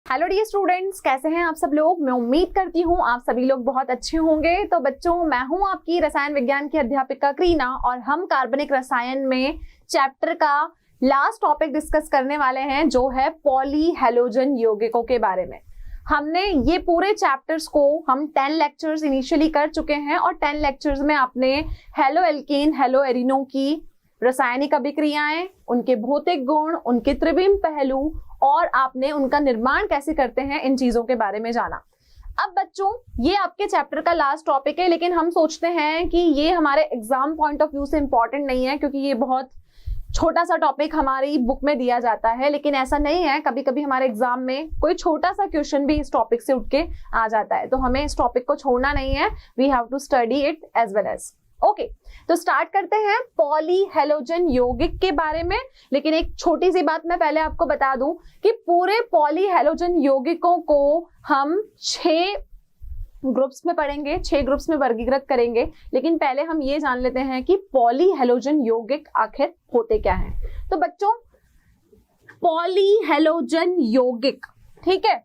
Hello dear students, कैसे हैं आप सब लोग। मैं उम्मीद करती हूँ आप सभी लोग बहुत अच्छे होंगे। तो बच्चों, मैं हूँ आपकी रसायन विज्ञान की अध्यापिका करीना और हम कार्बनिक रसायन में चैप्टर का लास्ट टॉपिक डिस्कस करने वाले हैं, जो है पॉली हैलोजन यौगिकों के बारे में। हमने ये पूरे चैप्टर्स को हम 10 लेक्चर्स इनिशियली कर चुके हैं और 10 लेक्चर्स में आपने हेलो एल्कीन, हेलो एरिनो की रासायनिक अभिक्रियाएं, उनके भौतिक गुण, उनके त्रिविम पहलू और आपने उनका निर्माण कैसे करते हैं, इन चीजों के बारे में जाना। अब बच्चों, ये आपके चैप्टर का लास्ट टॉपिक है, लेकिन हम सोचते हैं कि ये हमारे एग्जाम पॉइंट ऑफ व्यू से इंपॉर्टेंट नहीं है, क्योंकि ये बहुत छोटा सा टॉपिक हमारी बुक में दिया जाता है। लेकिन ऐसा नहीं है, कभी कभी हमारे एग्जाम में कोई छोटा सा क्वेश्चन भी इस टॉपिक से उठ के आ जाता है, तो हमें इस टॉपिक को छोड़ना नहीं है। We have to study it as well as. Okay, तो स्टार्ट करते हैं पॉली हैलोजन यौगिक के बारे में। लेकिन एक छोटी सी बात मैं पहले आपको बता दूं कि पूरे पॉली हैलोजन यौगिकों को हम 6 ग्रुप्स में पढ़ेंगे, 6 ग्रुप्स में वर्गीकृत करेंगे। लेकिन पहले हम ये जान लेते हैं कि पॉली हैलोजन यौगिक आखिर होते क्या हैं। तो बच्चों, पॉली हैलोजन यौगिक, ठीक है,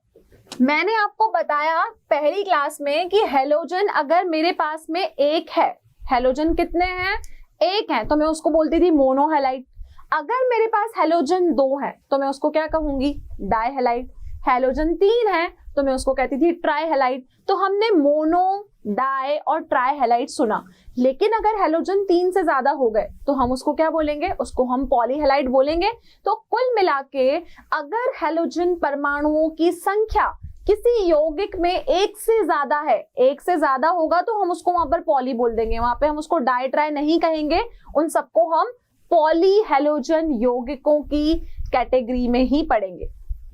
मैंने आपको बताया पहली क्लास में कि हैलोजन अगर मेरे पास में एक है, हैलोजन कितने हैं, एक है, तो मैं उसको बोलती थी मोनोहैलाइड। अगर मेरे पास हैलोजन 2 है तो मैं उसको क्या कहूंगी, डाइहैलाइड। हैलोजन 3 है तो मैं उसको कहती थी ट्राइहैलाइड। तो हमने मोनो, डाई और ट्राइहैलाइड सुना। लेकिन अगर हैलोजन 3 से ज्यादा हो गए तो हम उसको क्या बोलेंगे, उसको हम पॉलीहैलाइड बोलेंगे। तो कुल मिला के अगर हैलोजन परमाणुओं की संख्या किसी यौगिक में एक से ज्यादा है, एक से ज्यादा होगा तो हम उसको वहां पर पॉली बोल देंगे, वहां पे हम उसको डाई ट्राई नहीं कहेंगे। उन सबको हम पॉली हैलोजन यौगिकों की कैटेगरी में ही पढ़ेंगे।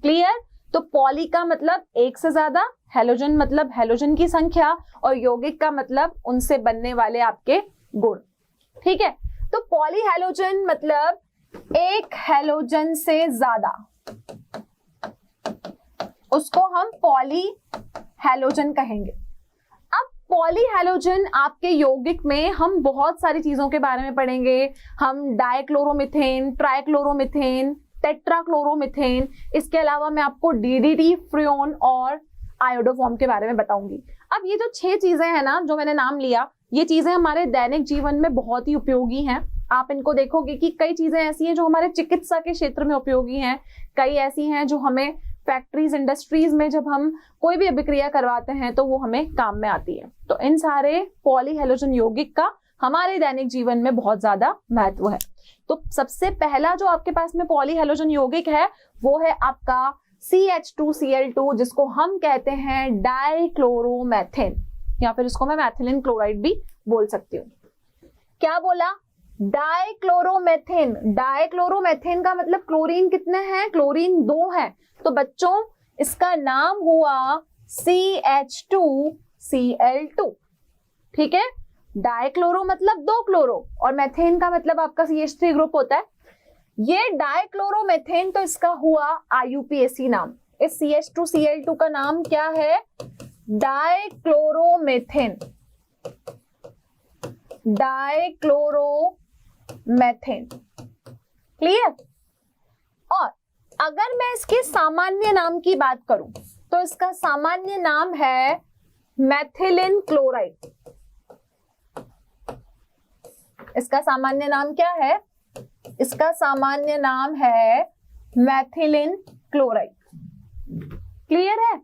क्लियर? तो पॉली का मतलब एक से ज्यादा, हैलोजन मतलब हैलोजन की संख्या, और यौगिक का मतलब उनसे बनने वाले आपके गुण। ठीक है, तो पॉली हैलोजन मतलब एक हैलोजन से ज्यादा, उसको हम पॉली हैलोजन कहेंगे। अब पॉली हैलोजन आपके यौगिक में हम बहुत सारी चीजों के बारे में पढ़ेंगे। हम डाइक्लोरोमीथेन, ट्राइक्लोरोमीथेन, टेट्राक्लोरोमीथेन, इसके अलावा मैं आपको डीडीटी, फ्रियोन और आयोडोफॉर्म के बारे में बताऊंगी। अब ये जो 6 चीजें हैं ना, जो मैंने नाम लिया, ये चीजें हमारे दैनिक जीवन में बहुत ही उपयोगी हैं। आप इनको देखोगे कि कई चीजें ऐसी हैं जो हमारे चिकित्सा के क्षेत्र में उपयोगी हैं, कई ऐसी हैं जो हमें फैक्ट्रीज, इंडस्ट्रीज में जब हम कोई भी अभिक्रिया करवाते हैं तो वो हमें काम में आती है। तो इन सारे पॉली हैलोजन यौगिक का हमारे दैनिक जीवन में बहुत ज्यादा महत्व है। तो सबसे पहला जो आपके पास में पॉली हैलोजन यौगिक है वो है आपका CH2Cl2, जिसको हम कहते हैं डाइक्लोरोमेथेन, या फिर इसको मैं मैथिलीन क्लोराइड भी बोल सकती हूँ। क्या बोला? डाइक्लोरोमेथेन। डाइक्लोरोमेथेन का मतलब क्लोरीन कितने हैं, क्लोरीन 2 है। तो बच्चों, इसका नाम हुआ CH2Cl2। ठीक है, डाइक्लोरो मतलब 2 क्लोरो और मेथेन का मतलब आपका CH3 ग्रुप होता है। ये डाइक्लोरोमेथेन, तो इसका हुआ IUPAC नाम। इस CH2Cl2 का नाम क्या है? डाइक्लोरोमेथेन। डाइक्लोरोमेथेन। क्लियर? और अगर मैं इसके सामान्य नाम की बात करूं तो इसका सामान्य नाम है मैथिलीन क्लोराइड। इसका सामान्य नाम क्या है? इसका सामान्य नाम है मैथिलीन क्लोराइड। क्लियर है?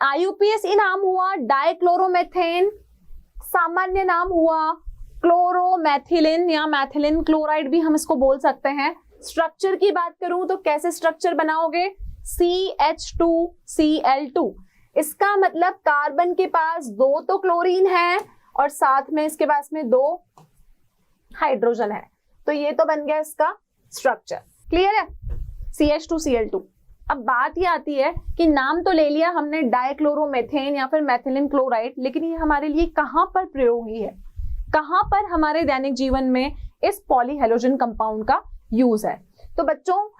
IUPAC नाम हुआ डाइक्लोरोमेथेन, सामान्य नाम हुआ क्लोरोमेथिलीन या मैथिलीन क्लोराइड भी हम इसको बोल सकते हैं। स्ट्रक्चर की बात करूं तो कैसे स्ट्रक्चर बनाओगे? CH2Cl2। इसका मतलब कार्बन के पास 2 तो क्लोरीन है और साथ में इसके पास में 2 हाइड्रोजन है। तो ये तो बन गया इसका स्ट्रक्चर। क्लियर है? CH2Cl2। अब बात ये आती है कि नाम तो ले लिया हमने डाइक्लोरोमेथेन या फिर मैथिलीन क्लोराइड, लेकिन ये हमारे लिए कहां पर प्रयोगी है, कहां पर हमारे दैनिक जीवन में इस पॉली हैलोजन कंपाउंड का यूज है। तो बच्चों,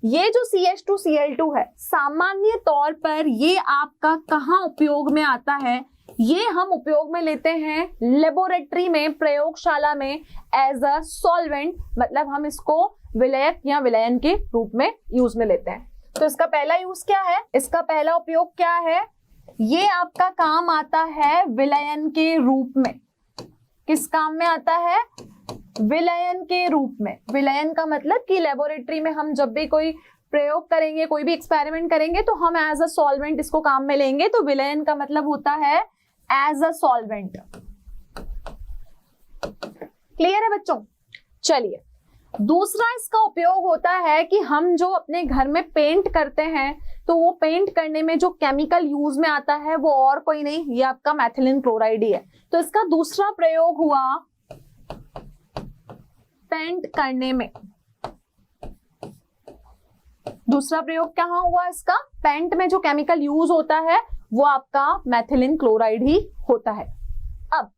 ये जो CH2Cl2 है, सामान्य तौर पर ये आपका कहां उपयोग में आता है? ये हम उपयोग में लेते हैं लेबोरेटरी में, प्रयोगशाला में एज अ सॉल्वेंट, मतलब हम इसको विलयक या विलयन के रूप में यूज में लेते हैं। तो इसका पहला यूज क्या है, इसका पहला उपयोग क्या है, ये आपका काम आता है विलयन के रूप में। किस काम में आता है, विलयन के रूप में। विलयन का मतलब कि लेबोरेटरी में हम जब भी कोई प्रयोग करेंगे, कोई भी एक्सपेरिमेंट करेंगे तो हम एज अ सॉल्वेंट इसको काम में लेंगे। तो विलयन का मतलब होता है एज अ सॉल्वेंट। क्लियर है बच्चों? चलिए, दूसरा इसका उपयोग होता है कि हम जो अपने घर में पेंट करते हैं तो वो पेंट करने में जो केमिकल यूज में आता है वो और कोई नहीं, ये आपका मैथिलीन क्लोराइड ही है। तो इसका दूसरा प्रयोग हुआ पेंट करने में। दूसरा प्रयोग कहाँ हुआ इसका, पेंट में जो केमिकल यूज होता है वो आपका मैथिलीन क्लोराइड ही होता है। अब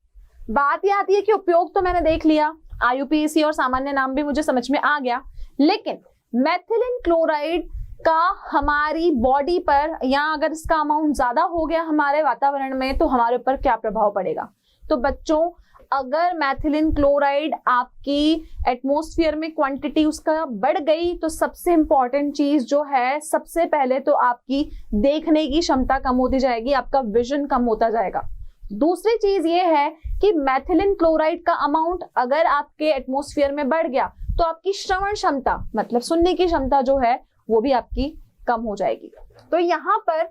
बात यह आती है कि उपयोग तो मैंने देख लिया, IUPAC और सामान्य नाम भी मुझे समझ में आ गया, लेकिन मैथिलीन क्लोराइड का हमारी बॉडी पर या अगर इसका अमाउंट ज्यादा हो गया हमारे वातावरण में तो हमारे ऊपर क्या प्रभाव पड़ेगा। तो बच्चों, अगर मैथिलीन क्लोराइड आपकी एटमॉस्फेयर में क्वांटिटी उसका बढ़ गई तो सबसे इंपॉर्टेंट चीज जो है, सबसे पहले तो आपकी देखने की क्षमता कम होती जाएगी, आपका विजन कम होता जाएगा। दूसरी चीज ये है कि मैथिलीन क्लोराइड का अमाउंट अगर आपके एटमॉस्फेयर में बढ़ गया तो आपकी श्रवण क्षमता मतलब सुनने की क्षमता जो है वो भी आपकी कम हो जाएगी। तो यहाँ पर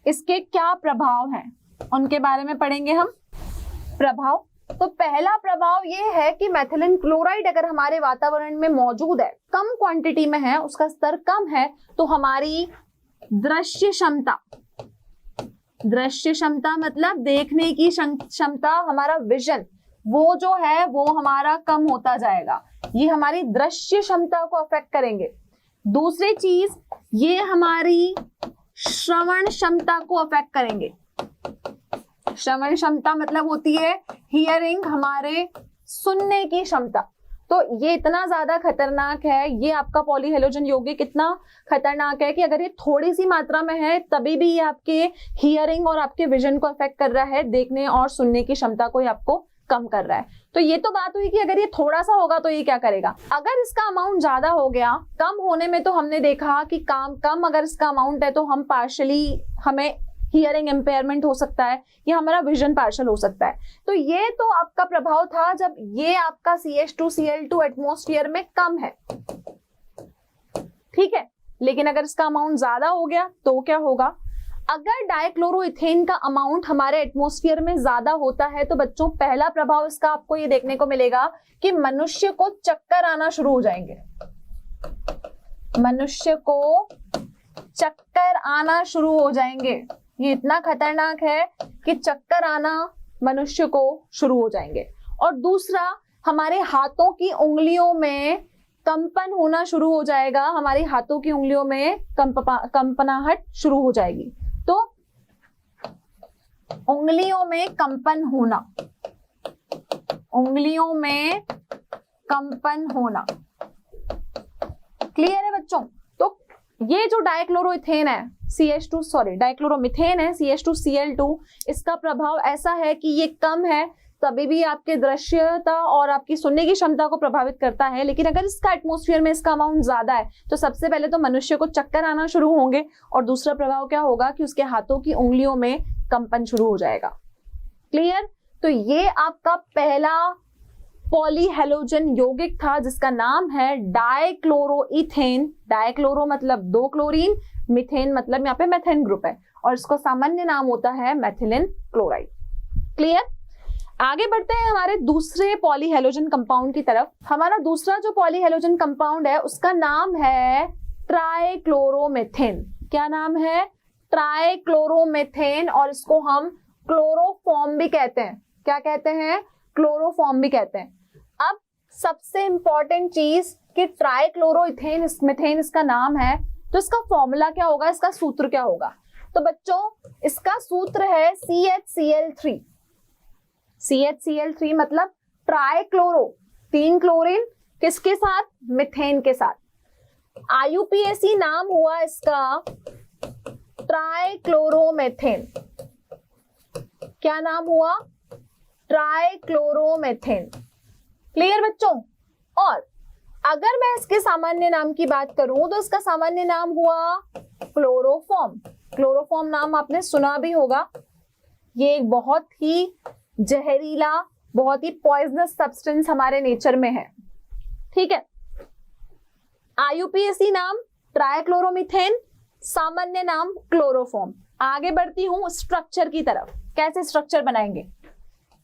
इसके क्या प्रभाव हैं उनके बारे में पढ़ेंगे हम। प्रभाव, तो पहला प्रभाव ये है कि मैथिलीन क्लोराइड अगर हमारे वातावरण में मौजूद है, कम क्वांटिटी में है, उसका स्तर कम है, तो हमारी दृश्य क्षमता, दृश्य क्षमता मतलब देखने की क्षमता, हमारा विजन वो जो है वो हमारा कम होता जाएगा। ये हमारी दृश्य क्षमता को अफेक्ट करेंगे। दूसरी चीज, ये हमारी श्रवण क्षमता को अफेक्ट करेंगे। श्रवण क्षमता मतलब होती है हियरिंग, हमारे सुनने की क्षमता। तो ये इतना ज्यादा खतरनाक है, ये आपका पॉलीहेलोजन यौगिक इतना खतरनाक है कि अगर ये थोड़ी सी मात्रा में है तभी भी ये आपके हियरिंग और आपके विजन को अफेक्ट कर रहा है, देखने और सुनने की क्षमता को आपको कम कर रहा है। तो ये तो बात हुई कि अगर ये थोड़ा सा होगा तो ये क्या करेगा। अगर इसका अमाउंट ज्यादा हो गया, कम होने में तो हमने देखा कि काम कम अगर इसका अमाउंट है तो हम पार्शली, हमें हियरिंग इम्पेयरमेंट हो सकता है या हमारा विजन पार्शल हो सकता है। तो ये तो आपका प्रभाव था जब ये आपका CH2Cl2 एटमॉस्फेयर में कम है, ठीक है। लेकिन अगर इसका अमाउंट ज्यादा हो गया तो क्या होगा, अगर डाइक्लोरोइथेन का अमाउंट हमारे एटमॉस्फेयर में ज्यादा होता है तो बच्चों पहला प्रभाव इसका आपको ये देखने को मिलेगा कि मनुष्य को चक्कर आना शुरू हो जाएंगे। मनुष्य को चक्कर आना शुरू हो जाएंगे। ये इतना खतरनाक है कि चक्कर आना मनुष्य को शुरू हो जाएंगे। और दूसरा, हमारे हाथों की उंगलियों में कंपन होना शुरू हो जाएगा, हमारी हाथों की उंगलियों में कंपनाहट शुरू हो जाएगी। तो उंगलियों में कंपन होना, उंगलियों में कंपन होना, क्लियर है बच्चों। तो ये जो डाइक्लोरोइथेन है डाइक्लोरोमिथेन है CH2Cl2, इसका प्रभाव ऐसा है कि ये कम है तभी भी आपके दृश्यता और आपकी सुनने की क्षमता को प्रभावित करता है। लेकिन अगर इसका एटमॉस्फेयर में इसका अमाउंट ज्यादा है तो सबसे पहले तो मनुष्य को चक्कर आना शुरू होंगे और दूसरा प्रभाव क्या होगा कि उसके हाथों की उंगलियों में कंपन शुरू हो जाएगा। क्लियर। तो ये आपका पहला पॉलीहेलोजन यौगिक था जिसका नाम है डाइक्लोरोइथेन। डाइक्लोरो मतलब दो क्लोरीन, मिथेन मतलब यहाँ पे मेथेन ग्रुप है और इसको सामान्य नाम होता है मैथिलीन क्लोराइड। क्लियर। आगे बढ़ते हैं हमारे दूसरे पॉलीहेलोजन कंपाउंड की तरफ। हमारा दूसरा जो पॉलीहेलोजन कंपाउंड है उसका नाम है ट्राइक्लोरोमेथेन। क्या नाम है? ट्राइक्लोरोमेथेन। और इसको हम क्लोरोफॉर्म भी कहते हैं। क्या कहते हैं? क्लोरोफॉर्म भी कहते हैं। अब सबसे इंपॉर्टेंट चीज कि ट्राइक्लोरोइथेन मिथेन इसका नाम है, तो इसका फॉर्मूला क्या होगा, इसका सूत्र क्या होगा? तो बच्चों इसका सूत्र है CHCl3। CHCl3 मतलब ट्राइक्लोरो, 3 क्लोरीन किसके साथ? मिथेन के साथ। IUPAC नाम हुआ इसका ट्राइक्लोरोमेथेन। क्या नाम हुआ? ट्राइक्लोरोमेथेन। क्लियर बच्चों। और अगर मैं इसके सामान्य नाम की बात करूं तो इसका सामान्य नाम हुआ क्लोरोफॉर्म। क्लोरोफॉर्म नाम आपने सुना भी होगा। ये एक बहुत ही जहरीला, बहुत ही पॉइजनस सब्सटेंस हमारे नेचर में है। ठीक है, IUPAC नाम ट्राइक्लोरोमीथेन, सामान्य नाम क्लोरोफॉर्म। आगे बढ़ती हूं स्ट्रक्चर की तरफ। कैसे स्ट्रक्चर बनाएंगे?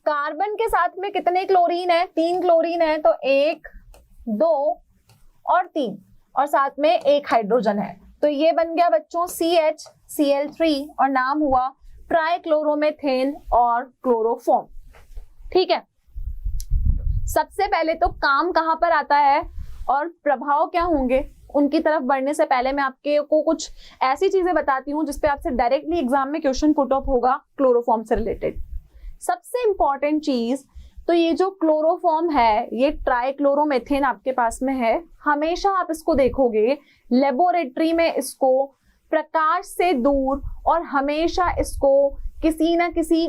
कार्बन के साथ में कितने क्लोरीन है? 3 क्लोरीन है, तो 1, 2 और 3, और साथ में 1 हाइड्रोजन है। तो ये बन गया बच्चों CHCl3 और नाम हुआ ट्राइक्लोरोमीथेन और क्लोरोफॉर्म। ठीक है, सबसे पहले तो काम कहां पर आता है और प्रभाव क्या होंगे, उनकी तरफ बढ़ने से पहले मैं आपके को कुछ ऐसी चीजें बताती हूं जिसपे आपसे डायरेक्टली एग्जाम में क्वेश्चन पुट अप होगा क्लोरोफॉर्म से रिलेटेड। सबसे इंपॉर्टेंट चीज, तो ये जो क्लोरोफॉर्म है, ये ट्राइक्लोरोमीथेन आपके पास में है। हमेशा आप इसको देखोगे लेबोरेटरी में इसको प्रकाश से दूर और हमेशा इसको किसी ना किसी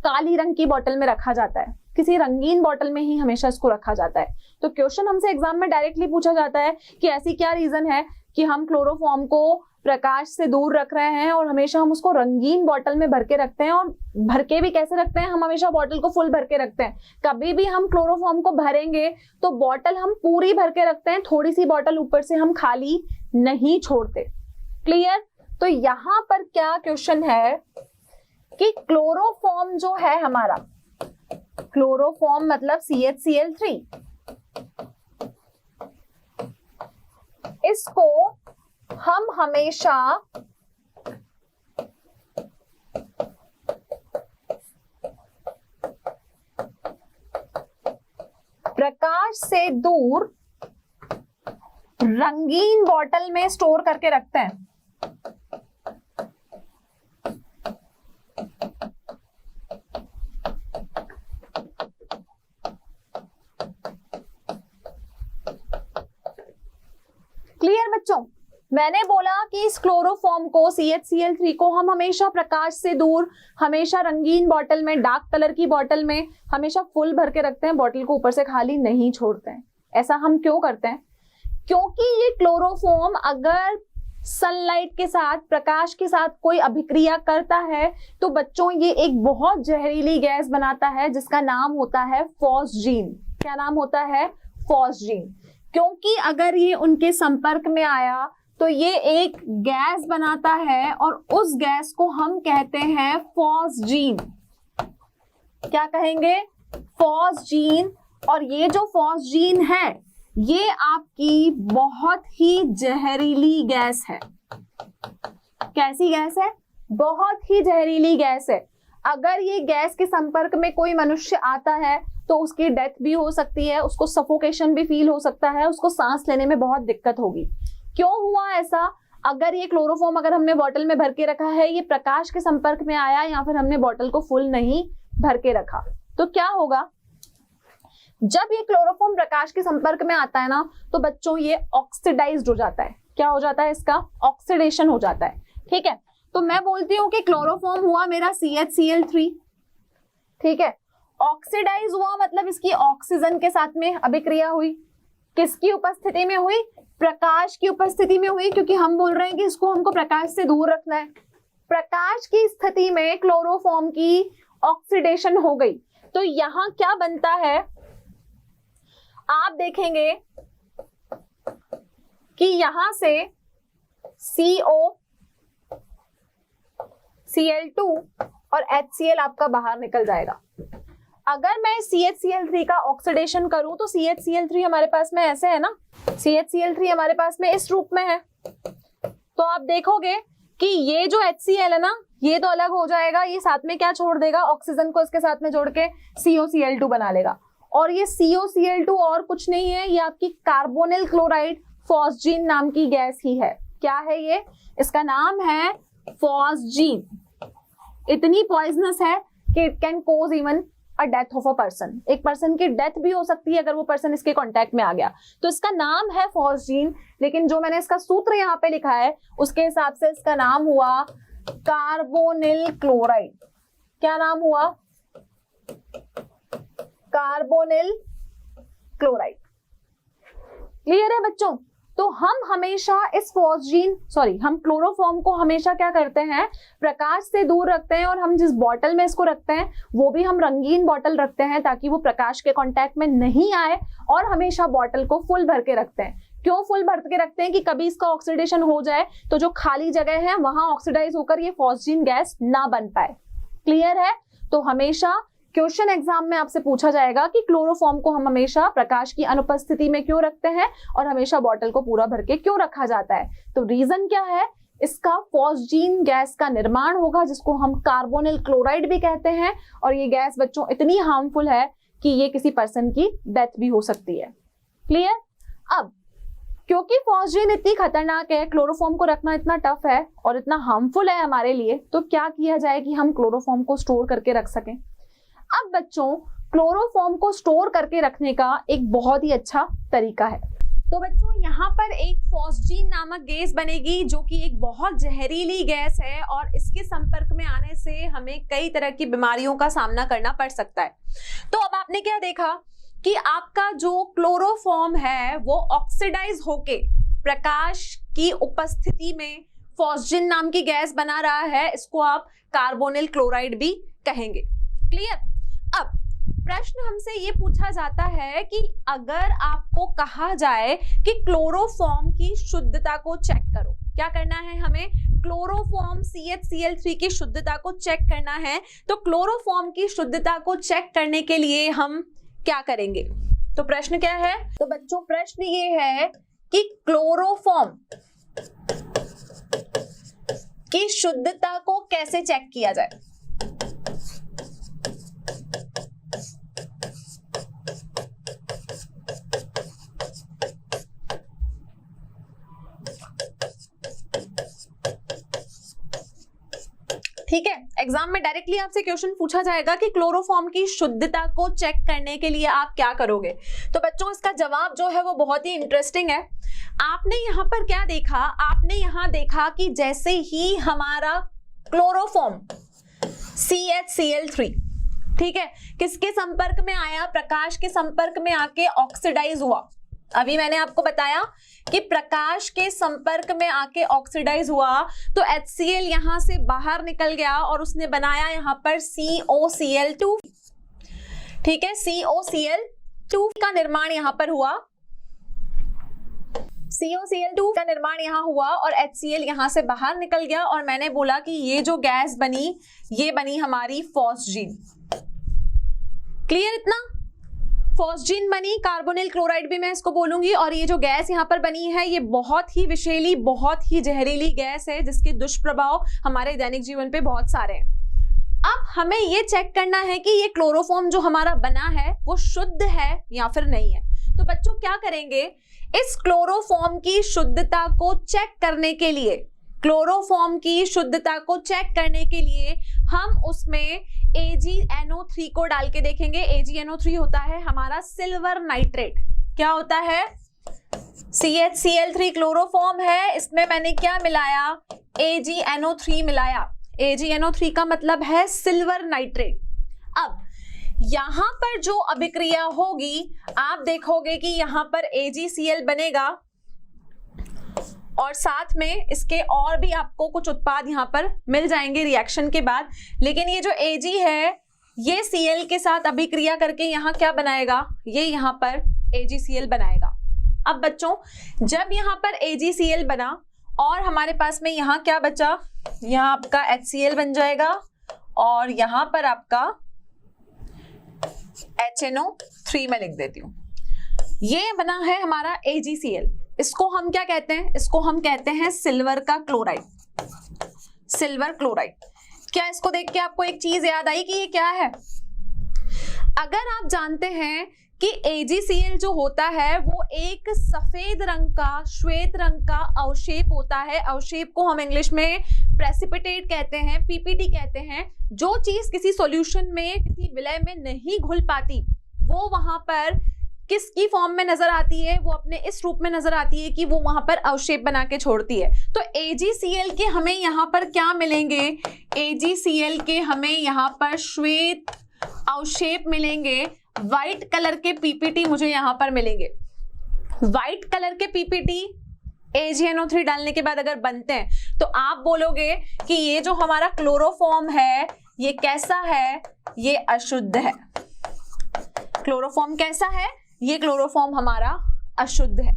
काली रंग की बोतल में रखा जाता है, किसी रंगीन बोतल में ही हमेशा इसको रखा जाता है। तो क्वेश्चन हमसे एग्जाम में डायरेक्टली पूछा जाता है कि ऐसी क्या रीजन है कि हम क्लोरोफॉर्म को प्रकाश से दूर रख रहे हैं और हमेशा हम उसको रंगीन बोतल में भर के रखते हैं। और भर के भी कैसे रखते हैं? हम हमेशा बोतल को फुल भर के रखते हैं। कभी भी हम क्लोरोफॉर्म को भरेंगे तो बोतल हम पूरी भर के रखते हैं, थोड़ी सी बोतल ऊपर से हम खाली नहीं छोड़ते। क्लियर? तो यहां पर क्या क्वेश्चन है कि क्लोरोफॉर्म जो है हमारा, क्लोरोफॉर्म मतलब CHCl3, इसको हम हमेशा प्रकाश से दूर रंगीन बोतल में स्टोर करके रखते हैं। क्लियर बच्चों? मैंने बोला कि इस क्लोरोफॉर्म को CHCl3 को हम हमेशा प्रकाश से दूर, हमेशा रंगीन बोतल में, डार्क कलर की बोतल में हमेशा फुल भर के रखते हैं, बोतल को ऊपर से खाली नहीं छोड़ते हैं। ऐसा हम क्यों करते हैं? क्योंकि ये क्लोरोफॉर्म अगर सनलाइट के साथ, प्रकाश के साथ कोई अभिक्रिया करता है तो बच्चों ये एक बहुत जहरीली गैस बनाता है जिसका नाम होता है फॉस्जीन। क्या नाम होता है? फॉस्जीन। क्योंकि अगर ये उनके संपर्क में आया तो ये एक गैस बनाता है और उस गैस को हम कहते हैं फॉस्जीन। क्या कहेंगे? फॉस्जीन। और ये जो फॉस्जीन है ये आपकी बहुत ही जहरीली गैस है। कैसी गैस है? बहुत ही जहरीली गैस है। अगर ये गैस के संपर्क में कोई मनुष्य आता है तो उसकी डेथ भी हो सकती है, उसको सफोकेशन भी फील हो सकता है, उसको सांस लेने में बहुत दिक्कत होगी। क्यों हुआ ऐसा? अगर ये क्लोरोफॉर्म अगर हमने बोतल में भर के रखा है, ये प्रकाश के संपर्क में आया या फिर हमने बोतल को फुल नहीं भर के रखा, तो क्या होगा? जब ये क्लोरोफॉर्म प्रकाश के संपर्क में आता है ना, तो बच्चों ये ऑक्सीडाइज्ड हो जाता है। क्या हो जाता है? इसका ऑक्सीडेशन हो जाता है। ठीक है, तो मैं बोलती हूँ कि क्लोरोफॉर्म हुआ मेरा CHCl3। ठीक है, ऑक्सीडाइज हुआ मतलब इसकी ऑक्सीजन के साथ में अभिक्रिया हुई। किसकी उपस्थिति में हुई? प्रकाश की उपस्थिति में हुई, क्योंकि हम बोल रहे हैं कि इसको हमको प्रकाश से दूर रखना है। प्रकाश की स्थिति में क्लोरोफॉर्म की ऑक्सीडेशन हो गई, तो यहां क्या बनता है? आप देखेंगे कि यहां से CO, Cl2 और HCl आपका बाहर निकल जाएगा। अगर मैं CHCl3 का ऑक्सीडेशन करूं तो CHCl3 हमारे पास में ऐसे है ना, CHCl3 हमारे पास में इस रूप में है। तो आप देखोगे कि ये जो HCl है ना, ये तो अलग हो जाएगा, ये साथ में क्या छोड़ देगा? ऑक्सीजन को इसके साथ में जोड़ के COCl2 बना लेगा। और ये COCl2 और कुछ नहीं है, ये आपकी कार्बोनिल क्लोराइड फॉस्जीन नाम की गैस ही है। क्या है ये? इसका नाम है फॉस्जीन। इतनी पॉइजनस है कि it can cause even a death of a person. एक पर्सन की डेथ भी हो सकती है अगर वो पर्सन इसके कांटेक्ट में आ गया। तो इसका नाम है फॉस्जीन, लेकिन जो मैंने इसका सूत्र यहाँ पे लिखा है उसके हिसाब से इसका नाम हुआ कार्बोनिल क्लोराइड। क्या नाम हुआ? Carbonyl chloride. क्लियर है बच्चों? तो हम हमेशा इस हम क्लोरोफॉर्म को हमेशा क्या करते हैं, प्रकाश से दूर रखते हैं, और हम जिस बॉटल में इसको रखते हैं वो भी हम रंगीन बॉटल रखते हैं ताकि वो प्रकाश के कांटेक्ट में नहीं आए, और हमेशा बॉटल को फुल भर के रखते हैं। क्यों फुल भर के रखते हैं? कि कभी इसका ऑक्सीडेशन हो जाए तो जो खाली जगह है वहां ऑक्सीडाइज होकर ये फॉस्जीन गैस ना बन पाए। क्लियर है? तो हमेशा क्वेश्चन एग्जाम में आपसे पूछा जाएगा कि क्लोरोफॉर्म को हम हमेशा प्रकाश की अनुपस्थिति में क्यों रखते हैं और हमेशा बॉटल को पूरा भर के क्यों रखा जाता है। तो रीजन क्या है? इसका फॉस्जीन गैस का निर्माण होगा जिसको हम कार्बोनिल क्लोराइड भी कहते हैं, और ये गैस बच्चों इतनी हार्मफुल है कि ये किसी पर्सन की डेथ भी हो सकती है। क्लियर? अब क्योंकि फॉस्जीन इतनी खतरनाक है, क्लोरोफॉर्म को रखना इतना टफ है और इतना हार्मफुल है हमारे लिए, तो क्या किया जाए कि हम क्लोरोफॉर्म को स्टोर करके रख सकें। अब बच्चों क्लोरोफॉर्म को स्टोर करके रखने का एक बहुत ही अच्छा तरीका है। तो बच्चों यहाँ पर एक फॉस्जीन नामक गैस बनेगी जो कि एक बहुत जहरीली गैस है, और इसके संपर्क में आने से हमें कई तरह की बीमारियों का सामना करना पड़ सकता है। तो अब आपने क्या देखा कि आपका जो क्लोरोफॉर्म है वो ऑक्सीडाइज होके प्रकाश की उपस्थिति में फॉस्जीन नाम की गैस बना रहा है। इसको आप कार्बोनिल क्लोराइड भी कहेंगे। क्लियर? अब प्रश्न हमसे ये पूछा जाता है कि अगर आपको कहा जाए कि क्लोरोफॉर्म की शुद्धता को चेक करो, क्या करना है हमें? क्लोरोफॉर्म CHCl3 की शुद्धता को चेक करना है। तो क्लोरोफॉर्म की शुद्धता को चेक करने के लिए हम क्या करेंगे? तो प्रश्न क्या है? तो बच्चों प्रश्न ये है कि क्लोरोफॉर्म की शुद्धता को कैसे चेक किया जाए। ठीक है, एग्जाम में डायरेक्टली आपसे क्वेश्चन पूछा जाएगा कि क्लोरोफॉर्म की शुद्धता को चेक करने के लिए आप क्या करोगे। तो बच्चों इसका जवाब जो है वो बहुत ही इंटरेस्टिंग है। आपने यहाँ पर क्या देखा? आपने यहाँ देखा कि जैसे ही हमारा क्लोरोफॉर्म CHCl3, ठीक है, किसके संपर्क में आया? प्रकाश के संपर्क में आके ऑक्सीडाइज हुआ। अभी मैंने आपको बताया कि प्रकाश के संपर्क में आके ऑक्सीडाइज हुआ तो HCl यहां से बाहर निकल गया और उसने बनाया यहां पर COCl2। ठीक है, COCl2 का निर्माण यहां पर हुआ, COCl2 का निर्माण यहां हुआ और HCl यहां से बाहर निकल गया, और मैंने बोला कि ये जो गैस बनी ये बनी हमारी फॉस्जीन। क्लियर? इतना फॉस्जीन बनी, कार्बोनिल क्लोराइड भी मैं इसको बोलूंगी, और ये जो गैस यहाँ पर बनी है ये बहुत ही विषैली, बहुत ही जहरीली गैस है जिसके दुष्प्रभाव हमारे दैनिक जीवन पे बहुत सारे हैं। अब हमें ये चेक करना है कि ये क्लोरोफॉर्म जो हमारा बना है वो शुद्ध है या फिर नहीं है। तो बच्चों क्या करेंगे? इस क्लोरोफॉर्म की शुद्धता को चेक करने के लिए, क्लोरोफॉर्म की शुद्धता को चेक करने के लिए हम उसमें AgNO3 को डाल के देखेंगे। AgNO3 होता है हमारा सिल्वर नाइट्रेट। क्या होता है? CHCl3 क्लोरोफॉर्म है, इसमें मैंने क्या मिलाया? AgNO3 मिलाया। AgNO3 का मतलब है सिल्वर नाइट्रेट। अब यहां पर जो अभिक्रिया होगी आप देखोगे कि यहां पर AgCl बनेगा और साथ में इसके और भी आपको कुछ उत्पाद यहाँ पर मिल जाएंगे रिएक्शन के बाद। लेकिन ये जो Ag है ये Cl के साथ अभिक्रिया करके यहाँ क्या बनाएगा? ये यहाँ पर AgCl बनाएगा। अब बच्चों जब यहाँ पर AgCl बना और हमारे पास में यहाँ क्या बचा? यहाँ आपका HCl बन जाएगा और यहाँ पर आपका HNO3 में लिख देती हूँ। ये बना है हमारा AgCl। इसको हम क्या कहते हैं? इसको हम कहते हैं सिल्वर का क्लोराइड, सिल्वर क्लोराइड। क्या इसको देख के आपको एक चीज याद आई कि ये क्या है? अगर आप जानते हैं कि AgCl जो होता है वो एक सफेद रंग का, श्वेत रंग का अवशेप होता है। अवशेप को हम इंग्लिश में प्रेसिपिटेट कहते हैं, PPT कहते हैं। जो चीज किसी सॉल्यूशन में, किसी विलय में नहीं घुल पाती वो वहां पर किसकी फॉर्म में नजर आती है? वो अपने इस रूप में नजर आती है कि वो वहां पर अवशेप बना के छोड़ती है। तो AgCl के हमें यहाँ पर क्या मिलेंगे? AgCl के हमें यहाँ पर श्वेत अवशेप मिलेंगे, व्हाइट कलर के PPT मुझे यहाँ पर मिलेंगे। व्हाइट कलर के पीपीटी AgNO3 डालने के बाद अगर बनते हैं तो आप बोलोगे कि ये जो हमारा क्लोरोफॉर्म है ये कैसा है, ये अशुद्ध है। क्लोरोफॉर्म कैसा है, ये क्लोरोफॉर्म हमारा अशुद्ध है।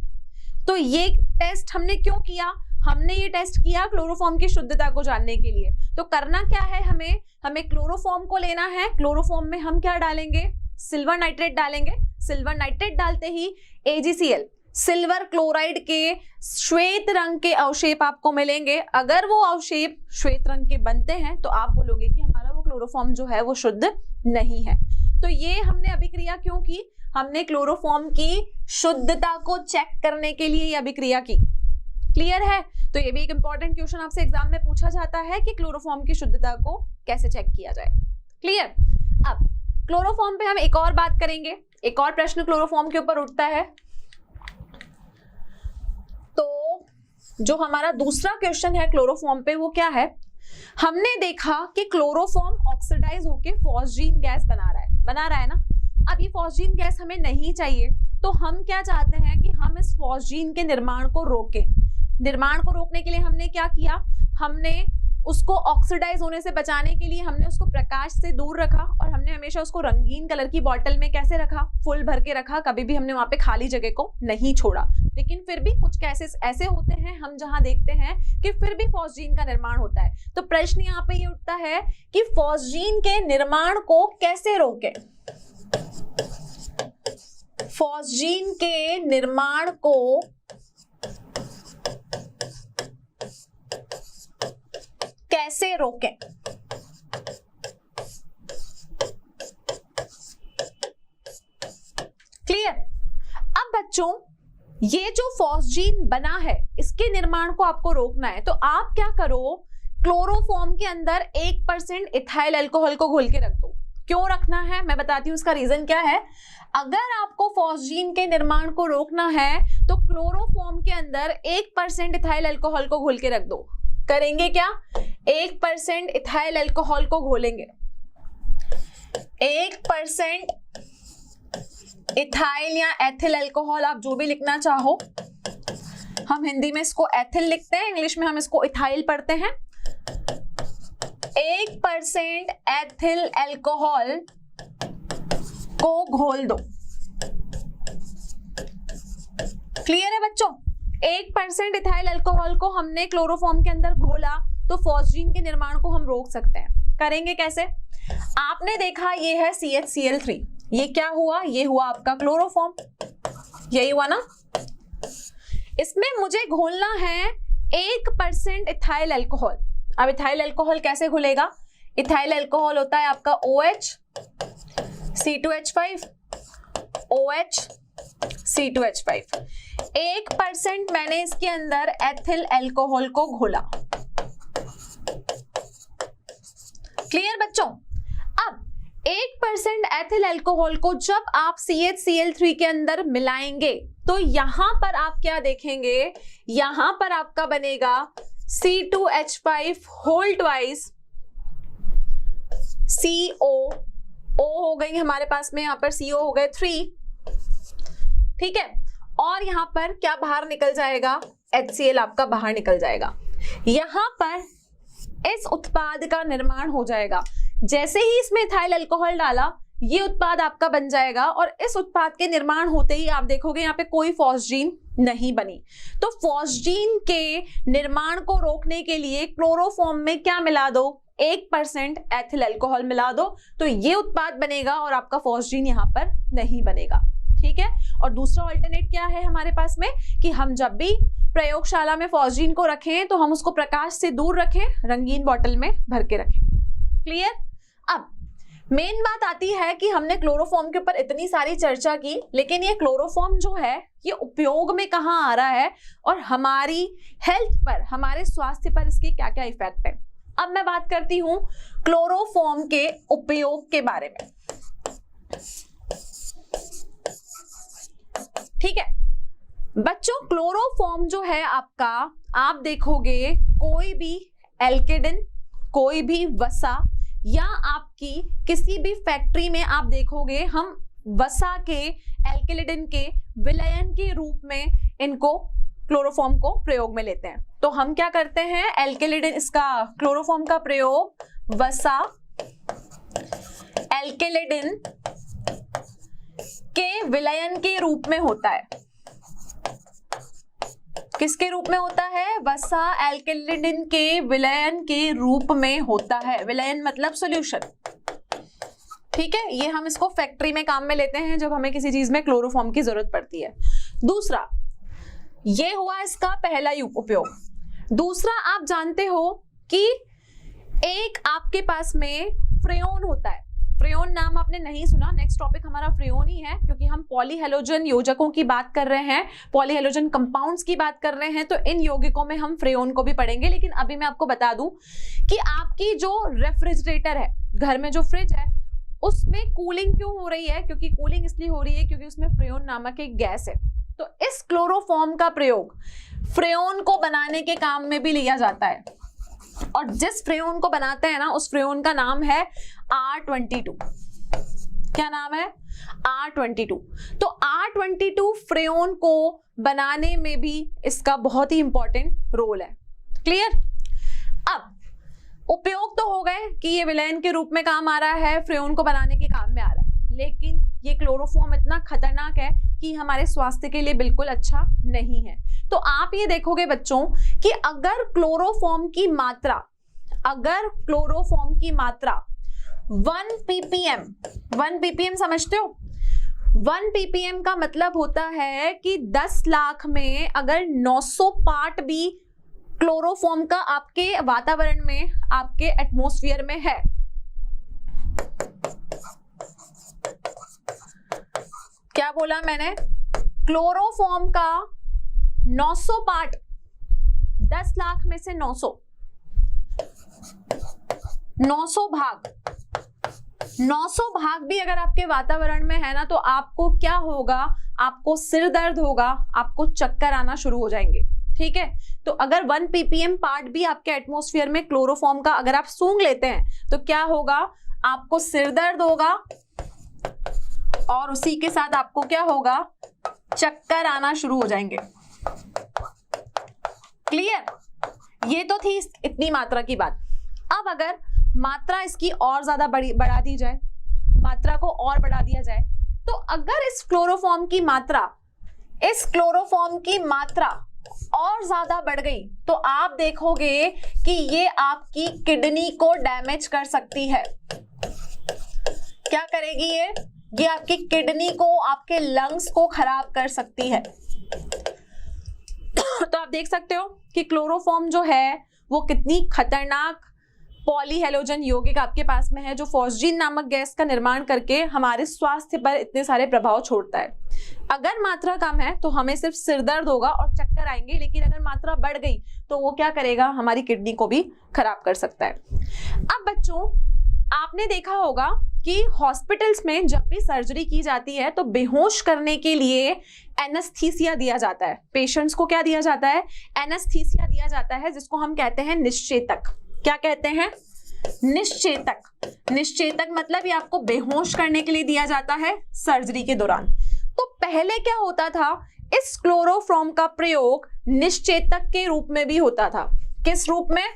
तो ये टेस्ट हमने क्यों किया, हमने ये टेस्ट किया क्लोरोफॉर्म की शुद्धता को जानने के लिए। तो करना क्या है, हमें क्लोरोफॉर्म को लेना है। क्लोरोफॉर्म में हम क्या डालेंगे, सिल्वर नाइट्रेट डालेंगे। सिल्वर नाइट्रेट डालते ही AgCl सिल्वर क्लोराइड के श्वेत रंग के अवशेप आपको मिलेंगे। अगर वो अवशेप श्वेत रंग के बनते हैं तो आप बोलोगे कि हमारा वो क्लोरोफॉर्म जो है वो शुद्ध नहीं है। तो ये हमने अभिक्रिया क्यों की, हमने क्लोरोफॉर्म की शुद्धता को चेक करने के लिए ये अभिक्रिया की। क्लियर है? तो ये भी एक इंपॉर्टेंट क्वेश्चन आपसे एग्जाम में पूछा जाता है कि क्लोरोफॉर्म की शुद्धता को कैसे चेक किया जाए। क्लियर? अब क्लोरोफॉर्म पे हम एक और बात करेंगे, एक और प्रश्न क्लोरोफॉर्म के ऊपर उठता है। तो जो हमारा दूसरा क्वेश्चन है क्लोरोफॉर्म पे वो क्या है, हमने देखा कि क्लोरोफॉर्म ऑक्सीडाइज होके फॉस्जीन गैस बना रहा है ना। अब ये फॉस्जीन गैस हमें नहीं चाहिए, तो हम क्या चाहते हैं कि हम इस फॉस्जीन के निर्माण को रोकें। निर्माण को रोकने के लिए हमने क्या किया, हमने उसको ऑक्सीडाइज होने से बचाने के लिए हमने उसको प्रकाश से दूर रखा और हमने हमेशा उसको रंगीन कलर की बॉटल में कैसे रखा, फुल भर के रखा। कभी भी हमने वहां पे खाली जगह को नहीं छोड़ा। लेकिन फिर भी कुछ केसेस ऐसे होते हैं हम जहां देखते हैं कि फिर भी फॉस्जीन का निर्माण होता है। तो प्रश्न यहाँ पे ये उठता है कि फॉस्जीन के निर्माण को कैसे रोकें। फॉस्जीन के निर्माण को कैसे रोकें। क्लियर? अब बच्चों ये जो फॉस्जीन बना है इसके निर्माण को आपको रोकना है, तो आप क्या करो, क्लोरोफॉर्म के अंदर 1% इथाइल अल्कोहल को घोल के रख दो। क्यों रखना है मैं बताती हूँ, उसका रीजन क्या है। अगर आपको फॉस्जीन के निर्माण को रोकना है तो क्लोरोफॉर्म के अंदर 1% इथाइल अल्कोहल को घोल के रख दो। करेंगे क्या, 1% इथाइल अल्कोहल को घोलेंगे। 1% इथाइल या एथिल अल्कोहल, आप जो भी लिखना चाहो। हम हिंदी में इसको एथिल लिखते हैं, इंग्लिश में हम इसको इथाइल पढ़ते हैं। 1% एथिल अल्कोहल को घोल दो। क्लियर है बच्चों? 1% इथाइल अल्कोहल को हमने क्लोरोफॉर्म के अंदर घोला तो फॉस्जीन के निर्माण को हम रोक सकते हैं। करेंगे कैसे, आपने देखा ये है CHCl3, ये क्या हुआ, ये हुआ आपका क्लोरोफॉर्म, यही हुआ ना। इसमें मुझे घोलना है 1% इथाइल अल्कोहल। अब इथाइल अल्कोहल कैसे घुलेगा, इथाइल अल्कोहल होता है आपका OH C2H5 OH C2H5। 1% मैंने इसके अंदर एथिल अल्कोहल को घोला। क्लियर बच्चों? अब 1% एथिल अल्कोहल को जब आप CHCl3 के अंदर मिलाएंगे तो यहां पर आप क्या देखेंगे, यहां पर आपका बनेगा C2H5 whole twice CO, O हो गई हमारे पास में, यहां पर CO हो गए 3, ठीक है। और यहां पर क्या बाहर निकल जाएगा, HCl आपका बाहर निकल जाएगा। यहां पर इस उत्पाद का निर्माण हो जाएगा। जैसे ही इसमें इथाइल अल्कोहल डाला ये उत्पाद आपका बन जाएगा और इस उत्पाद के निर्माण होते ही आप देखोगे यहाँ पे कोई फॉस्जीन नहीं बनी। तो फॉस्जीन के निर्माण को रोकने के लिए क्लोरोफॉर्म में क्या मिला दो, 1% एथिल अल्कोहल मिला दो, तो ये उत्पाद बनेगा और आपका फॉस्जीन यहाँ पर नहीं बनेगा। ठीक है। और दूसरा अल्टरनेट क्या है हमारे पास में कि हम जब भी प्रयोगशाला में फॉस्जीन को रखें तो हम उसको प्रकाश से दूर रखें, रंगीन बोतल में भर के रखें। क्लियर। अब मेन बात आती है कि हमने क्लोरोफॉर्म के ऊपर इतनी सारी चर्चा की, लेकिन ये क्लोरोफॉर्म जो है ये उपयोग में कहाँ आ रहा है और हमारी हेल्थ पर, हमारे स्वास्थ्य पर इसके क्या क्या इफेक्ट है। अब मैं बात करती हूं क्लोरोफॉर्म के उपयोग के बारे में। ठीक है बच्चों, क्लोरोफॉर्म जो है आपका, आप देखोगे कोई भी एल्केडिन, कोई भी वसा या आपकी किसी भी फैक्ट्री में आप देखोगे हम वसा के, एल्केलिडिन के विलयन के रूप में इनको क्लोरोफॉर्म को प्रयोग में लेते हैं। तो हम क्या करते हैं, एल्केलिडिन, इसका क्लोरोफॉर्म का प्रयोग वसा एल्केलिडिन के विलयन के रूप में होता है। किसके रूप में होता है, वसा एल्केलिडिन के विलयन के रूप में होता है। विलयन मतलब सॉल्यूशन, ठीक है। ये हम इसको फैक्ट्री में काम में लेते हैं जब हमें किसी चीज में क्लोरोफॉर्म की जरूरत पड़ती है। दूसरा, ये हुआ इसका पहला उपयोग। दूसरा, आप जानते हो कि एक आपके पास में फ्रेओन होता है। फ्रेओन नाम आपने नहीं सुना, नेक्स्ट टॉपिक हमारा फ्रेओन ही है, क्योंकि हम पॉलीहेलोजन योजकों की बात कर रहे हैं, पॉलीहेलोजन कंपाउंड्स की बात कर रहे हैं, तो इन यौगिकों में हम फ्रेओन को भी पढ़ेंगे। लेकिन अभी मैं आपको बता दूं कि आपकी जो रेफ्रिजरेटर है, घर में जो फ्रिज है, उसमें कूलिंग क्यों हो रही है, क्योंकि कूलिंग इसलिए हो रही है क्योंकि उसमें फ्रेओन नामक एक गैस है। तो इस क्लोरोफॉर्म का प्रयोग फ्रेओन को बनाने के काम में भी लिया जाता है, और जिस फ्रेओन को बनाते हैं ना, उस फ्रेओन का नाम है R22। क्या नाम है, R22। तो R22 फ्रेओन को बनाने में भी इसका बहुत ही इंपॉर्टेंट रोल है। क्लियर। अब उपयोग तो हो गए कि ये विलयन के रूप में काम आ रहा है, फ्रेओन को बनाने के काम में आ रहा है, लेकिन ये क्लोरोफॉर्म इतना खतरनाक है कि हमारे स्वास्थ्य के लिए बिल्कुल अच्छा नहीं है। तो आप ये देखोगे बच्चों कि अगर क्लोरोफॉर्म की मात्रा 1 ppm, 1 ppm समझते हो, 1 ppm का मतलब होता है कि 10 लाख में अगर 900 पार्ट भी क्लोरोफॉर्म का आपके वातावरण में, आपके एटमॉस्फेयर में है, क्या बोला मैंने, क्लोरोफॉर्म का 900 पार्ट, 10 लाख में से 900 भाग भी अगर आपके वातावरण में है ना, तो आपको क्या होगा, आपको सिर दर्द होगा, आपको चक्कर आना शुरू हो जाएंगे। ठीक है। तो अगर 1 ppm पार्ट भी आपके एटमॉस्फेयर में क्लोरोफॉर्म का अगर आप सूंघ लेते हैं तो क्या होगा, आपको सिर दर्द होगा, और उसी के साथ आपको क्या होगा, चक्कर आना शुरू हो जाएंगे। क्लियर। ये तो थी इतनी मात्रा की बात। अब अगर मात्रा इसकी और ज्यादा बढ़ा दी जाए, मात्रा को और बढ़ा दिया जाए, तो अगर इस क्लोरोफॉर्म की मात्रा और ज्यादा बढ़ गई, तो आप देखोगे कि ये आपकी किडनी को डैमेज कर सकती है। क्या करेगी ये आपकी किडनी को, आपके लंग्स को खराब कर सकती है। तो आप देख सकते हो कि क्लोरोफॉर्म जो है वो कितनी खतरनाक पॉलीहेलोजन यौगिक आपके पास में है, जो फॉस्जीन नामक गैस का निर्माण करके हमारे स्वास्थ्य पर इतने सारे प्रभाव छोड़ता है। अगर मात्रा कम है तो हमें सिर्फ सिर दर्द होगा और चक्कर आएंगे, लेकिन अगर मात्रा बढ़ गई तो वो क्या करेगा, हमारी किडनी को भी खराब कर सकता है। अब बच्चों, आपने देखा होगा कि हॉस्पिटल्स में जब भी सर्जरी की जाती है तो बेहोश करने के लिए एनेस्थीसिया दिया जाता है। पेशेंट्स को क्या दिया जाता है, एनेस्थीसिया दिया जाता है, जिसको हम कहते हैं निश्चेतक। क्या कहते हैं, निश्चेतक। निश्चेतक मतलब ये आपको बेहोश करने के लिए दिया जाता है सर्जरी के दौरान। तो पहले क्या होता था, इस क्लोरोफॉर्म का प्रयोग निश्चेतक के रूप में भी होता था। किस रूप में,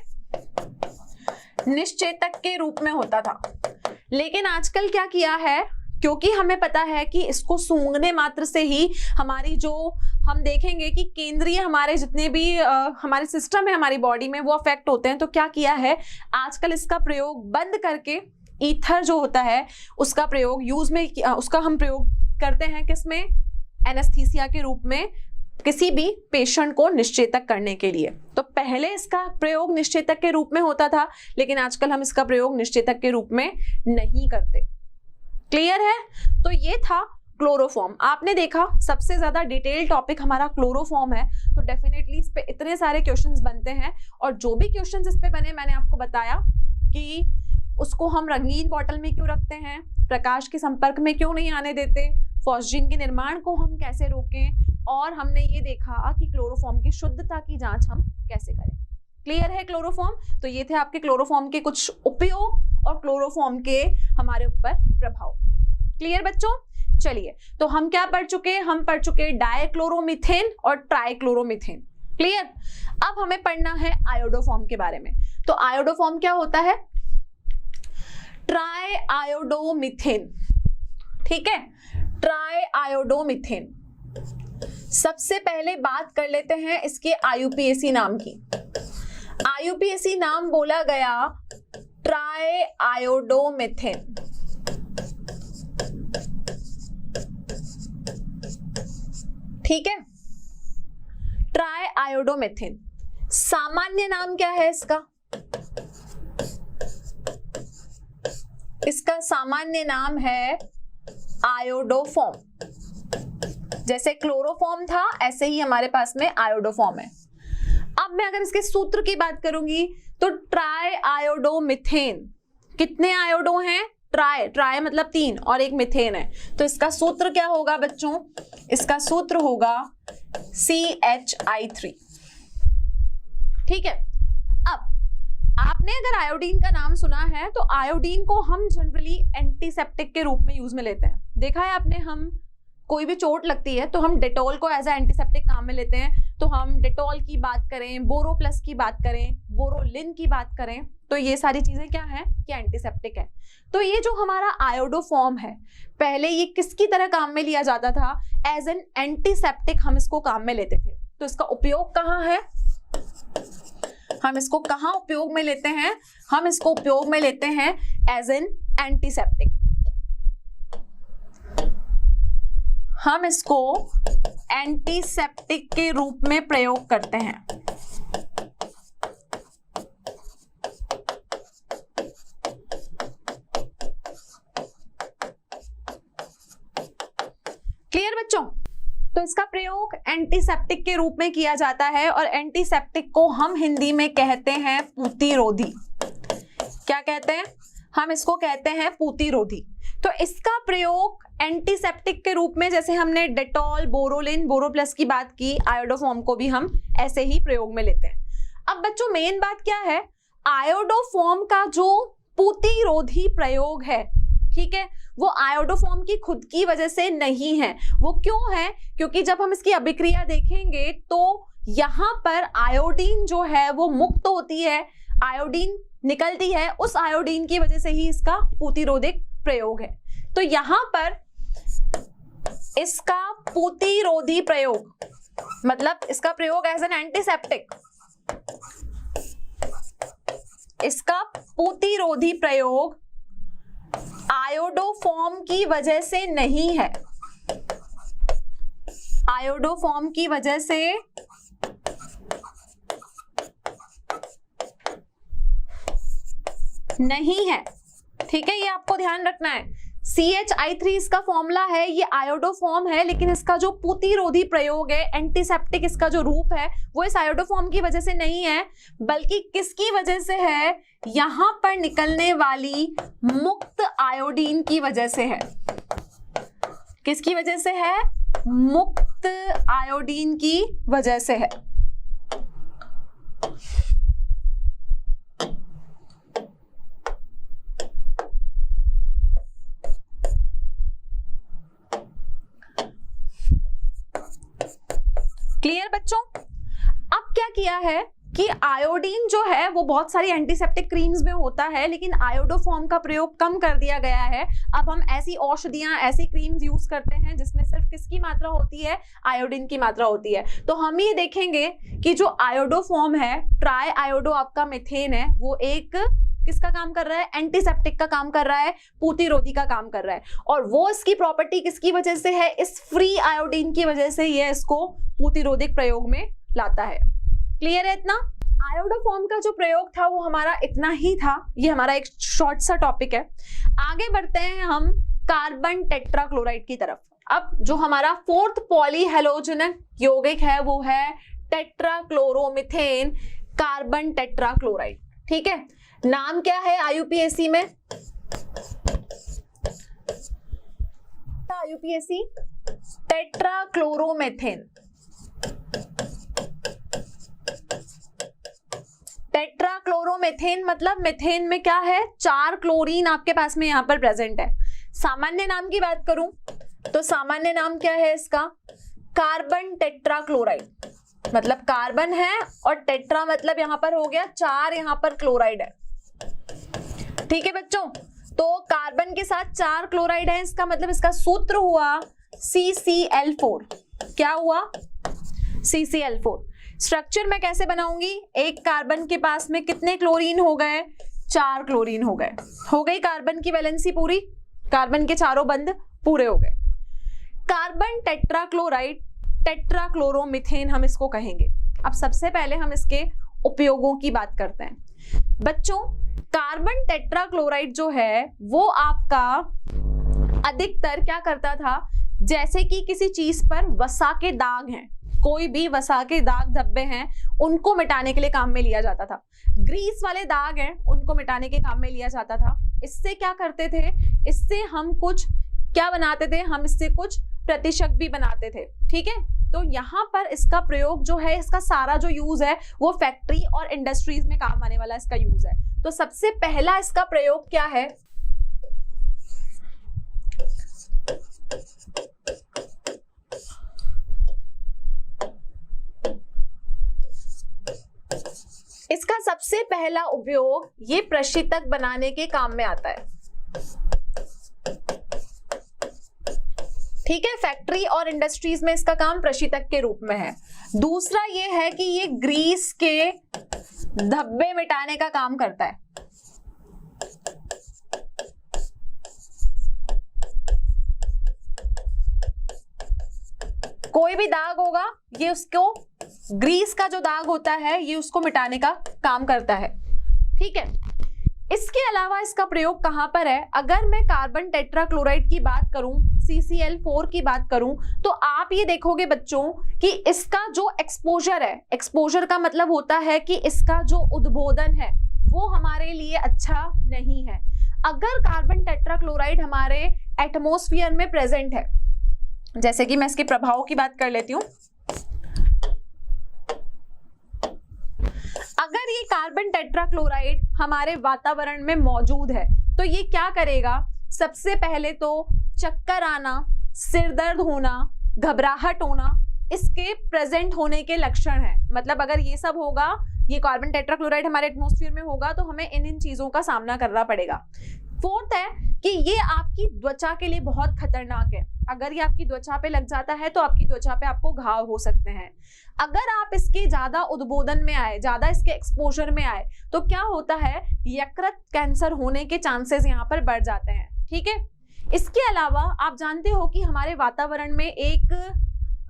निश्चेतक के रूप में होता था। लेकिन आजकल क्या किया है, क्योंकि हमें पता है कि इसको सूंघने मात्र से ही हमारी जो, हम देखेंगे कि केंद्रीय हमारे जितने भी हमारे सिस्टम है हमारी बॉडी में, वो अफेक्ट होते हैं। तो क्या किया है, आजकल इसका प्रयोग बंद करके ईथर जो होता है उसका प्रयोग उसका हम प्रयोग करते हैं, किसमें, एनेस्थीसिया के रूप में, किसी भी पेशेंट को निश्चेतक करने के लिए। तो पहले इसका प्रयोग निश्चेतक के रूप में होता था, लेकिन आजकल हम इसका प्रयोग निश्चेतक के रूप में नहीं करते। क्लियर है। तो ये था क्लोरोफॉर्म। आपने देखा सबसे ज्यादा डिटेल टॉपिक हमारा क्लोरोफॉर्म है, तो डेफिनेटली इस पे इतने सारे क्वेश्चंस बनते हैं, और जो भी क्वेश्चंस इस पे बने मैंने आपको बताया कि उसको हम रंगीन बॉटल में क्यों रखते हैं, प्रकाश के संपर्क में क्यों नहीं आने देते, फॉस्जीन के निर्माण को हम कैसे रोकें, और हमने ये देखा कि क्लोरोफॉर्म की शुद्धता की जांच हम कैसे करें। क्लियर है क्लोरोफॉर्म। तो ये थे आपके क्लोरोफॉर्म के कुछ उपयोग और क्लोरोफॉर्म के हमारे ऊपर प्रभाव। क्लियर बच्चों। चलिए, तो हम क्या पढ़ चुके? हम पढ़ चुके डाइक्लोरोमीथेन और ट्राइक्लोरोमीथेन। क्लियर? अब हमें पढ़ना है आयोडोफॉर्म के बारे में। तो आयोडोफॉर्म क्या होता है? ट्राई आयोडोमीथेन। ठीक है, ट्राई आयोडोमीथेन। सबसे पहले बात कर लेते हैं इसके आईयूपीएसी नाम की। आईयूपीएसी नाम बोला गया ट्राई आयोडोमीथेन। ठीक है, ट्राई आयोडोमीथेन। सामान्य नाम क्या है इसका? इसका सामान्य नाम है आयोडोफॉर्म। जैसे क्लोरोफॉर्म था ऐसे ही हमारे पास में आयोडोफॉर्म है। अब मैं अगर इसके सूत्र की बात करूंगी तो ट्राई आयोडोमीथेन, कितने आयोडो हैं? ट्राई, ट्राई मतलब 3 और एक मिथेन है, तो इसका सूत्र क्या होगा बच्चों? इसका सूत्र होगा CH3। ठीक है, अब आपने अगर आयोडीन का नाम सुना है तो आयोडीन को हम जनरली एंटीसेप्टिक के रूप में यूज में लेते हैं। देखा है आपने, हम कोई भी चोट लगती है तो हम डेटॉल को एज ए एंटीसेप्टिक काम में लेते हैं। तो हम डेटॉल की बात करें, बोरो प्लस की बात करें, बोरोलिन की बात करें, तो ये सारी चीजें क्या है कि एंटीसेप्टिक है। तो ये जो हमारा आयोडोफॉर्म है, पहले ये किसकी तरह काम में लिया जाता था? एज एन एंटीसेप्टिक हम इसको काम में लेते थे। तो इसका उपयोग कहाँ है? हम इसको कहाँ उपयोग में लेते हैं? हम इसको उपयोग में लेते हैं एज एन एंटीसेप्टिक। हम इसको एंटीसेप्टिक के रूप में प्रयोग करते हैं। क्लियर बच्चों? तो इसका प्रयोग एंटीसेप्टिक के रूप में किया जाता है और एंटीसेप्टिक को हम हिंदी में कहते हैं पूतिरोधी। क्या कहते हैं? हम इसको कहते हैं पूतिरोधी। तो इसका प्रयोग एंटीसेप्टिक के रूप में, जैसे हमने डेटॉल, बोरोलिन, बोरो प्लस की बात की, आयोडोफॉर्म को भी हम ऐसे ही प्रयोग में लेते हैं। अब बच्चों मेन बात क्या है? आयोडोफॉर्म का जो पूतिरोधी प्रयोग है, ठीक है, वो आयोडोफॉर्म की खुद की वजह से नहीं है। वो क्यों है? क्योंकि जब हम इसकी अभिक्रिया देखेंगे तो यहां पर आयोडीन जो है वो मुक्त होती है, आयोडीन निकलती है, उस आयोडीन की वजह से ही इसका पूतिरोधिक प्रयोग है। तो यहां पर इसका पूतिरोधी प्रयोग मतलब इसका प्रयोग एज एन एंटीसेप्टिक, इसका पूतिरोधी प्रयोग आयोडोफॉर्म की वजह से नहीं है। आयोडोफॉर्म की वजह से नहीं है। ठीक है, ये आपको ध्यान रखना है। CH3 इसका फॉर्मूला है, ये आयोडोफॉर्म है, लेकिन इसका जो पूतिरोधी प्रयोग है, एंटीसेप्टिक इसका जो रूप है, वो इस आयोडोफॉर्म की वजह से नहीं है, बल्कि किसकी वजह से है? यहां पर निकलने वाली मुक्त आयोडीन की वजह से है। किसकी वजह से है? मुक्त आयोडीन की वजह से है। क्लियर बच्चों? अब क्या किया है कि आयोडीन जो है वो बहुत सारी एंटीसेप्टिक क्रीम्स में होता है, लेकिन आयोडोफॉर्म का प्रयोग कम कर दिया गया है। अब हम ऐसी औषधियां, ऐसी क्रीम्स यूज करते हैं जिसमें सिर्फ किसकी मात्रा होती है? आयोडीन की मात्रा होती है। तो हम ये देखेंगे कि जो आयोडोफॉर्म है, ट्राई आयोडो आपका मिथेन है, वो एक किसका काम कर रहा है? एंटीसेप्टिक का काम कर रहा है, पूतिरोधी का काम कर रहा है। और वो इसकी प्रॉपर्टी किसकी वजह से है? इस फ्री आयोडीन की वजह से ये इसको पूतिरोधिक प्रयोग में लाता है। क्लियर है इतना? आयोडोफॉर्म का जो प्रयोग था वो हमारा इतना ही था। ये हमारा एक शॉर्ट सा टॉपिक है। आगे बढ़ते हैं हम कार्बन टेट्राक्लोराइड की तरफ। अब जो हमारा 4th पॉलीहेलोजेनिक यौगिक है वो है टेट्राक्लोरोमीथेन कार्बन टेट्राक्लोराइड। ठीक है, नाम क्या है आईयूपीएसी में? आईयूपीएसी टेट्राक्लोरोमीथेन। टेट्राक्लोरोमीथेन मतलब मीथेन में क्या है? 4 क्लोरीन आपके पास में यहां पर प्रेजेंट है। सामान्य नाम की बात करूं तो सामान्य नाम क्या है इसका? Carbon tetrachloride. मतलब कार्बन है और टेट्रा मतलब यहां पर हो गया 4, यहां पर क्लोराइड है। ठीक है बच्चों, तो कार्बन के साथ 4 क्लोराइड है, इसका मतलब इसका सूत्र हुआ CCl4। क्या हुआ? CCl4। स्ट्रक्चर मैं कैसे बनाऊंगी? एक कार्बन के पास में कितने क्लोरीन हो गए? 4 क्लोरीन हो गए। हो गई कार्बन की वैलेंसी पूरी, कार्बन के चारों बंध पूरे हो गए। कार्बन टेट्राक्लोराइड, टेट्राक्लोरोमीथेन हम इसको कहेंगे। अब सबसे पहले हम इसके उपयोगों की बात करते हैं। बच्चों, कार्बन टेट्राक्लोराइड जो है वो आपका अधिकतर क्या करता था, जैसे कि किसी चीज पर वसा के दाग हैं, कोई भी वसा के दाग धब्बे हैं, उनको मिटाने के लिए काम में लिया जाता था। ग्रीस वाले दाग हैं, उनको मिटाने के काम में लिया जाता था। इससे क्या करते थे? इससे हम कुछ क्या बनाते थे? हम इससे कुछ प्रतिशत भी बनाते थे। ठीक है, तो यहाँ पर इसका प्रयोग जो है, इसका सारा जो यूज है वो फैक्ट्री और इंडस्ट्रीज में काम आने वाला इसका यूज है। तो सबसे पहला इसका प्रयोग क्या है? इसका सबसे पहला उपयोग ये प्रशीतक बनाने के काम में आता है। ठीक है, फैक्ट्री और इंडस्ट्रीज में इसका काम प्रशीतक के रूप में है। दूसरा ये है कि ये ग्रीस के धब्बे मिटाने का काम करता है। कोई भी दाग होगा, ये उसको ग्रीस का जो दाग होता है ये उसको मिटाने का काम करता है। ठीक है, इसके अलावा इसका प्रयोग कहां पर है? अगर मैं कार्बन टेट्राक्लोराइड की बात करूं, CCl4 की बात करूं, तो आप ये देखोगे बच्चों कि इसका जो एक्सपोजर है, एक्सपोजर का मतलब होता है कि इसका जो उद्बोधन है वो हमारे लिए अच्छा नहीं है। अगर कार्बन टेट्राक्लोराइड हमारे एटमॉस्फेयर में प्रेजेंट है, जैसे कि मैं इसके प्रभाव की बात कर लेती हूं, अगर ये कार्बन टेट्राक्लोराइड हमारे वातावरण में मौजूद है तो ये क्या करेगा? सबसे पहले तो चक्कर आना, सिर दर्द होना, घबराहट होना, इसके प्रेजेंट होने के लक्षण है। मतलब अगर ये सब होगा, ये कार्बन टेट्राक्लोराइड हमारे एटमॉस्फेयर में होगा तो हमें इन चीजों का सामना करना पड़ेगा। फोर्थ है कि ये आपकी त्वचा के लिए बहुत खतरनाक है। अगर ये आपकी त्वचा पे लग जाता है तो आपकी त्वचा पे आपको घाव हो सकते हैं। अगर आप इसके ज्यादा उद्बोधन में आए, ज्यादा इसके एक्सपोजर में आए, तो क्या होता है? यकृत कैंसर होने के चांसेस यहाँ पर बढ़ जाते हैं। ठीक है, इसके अलावा आप जानते हो कि हमारे वातावरण में एक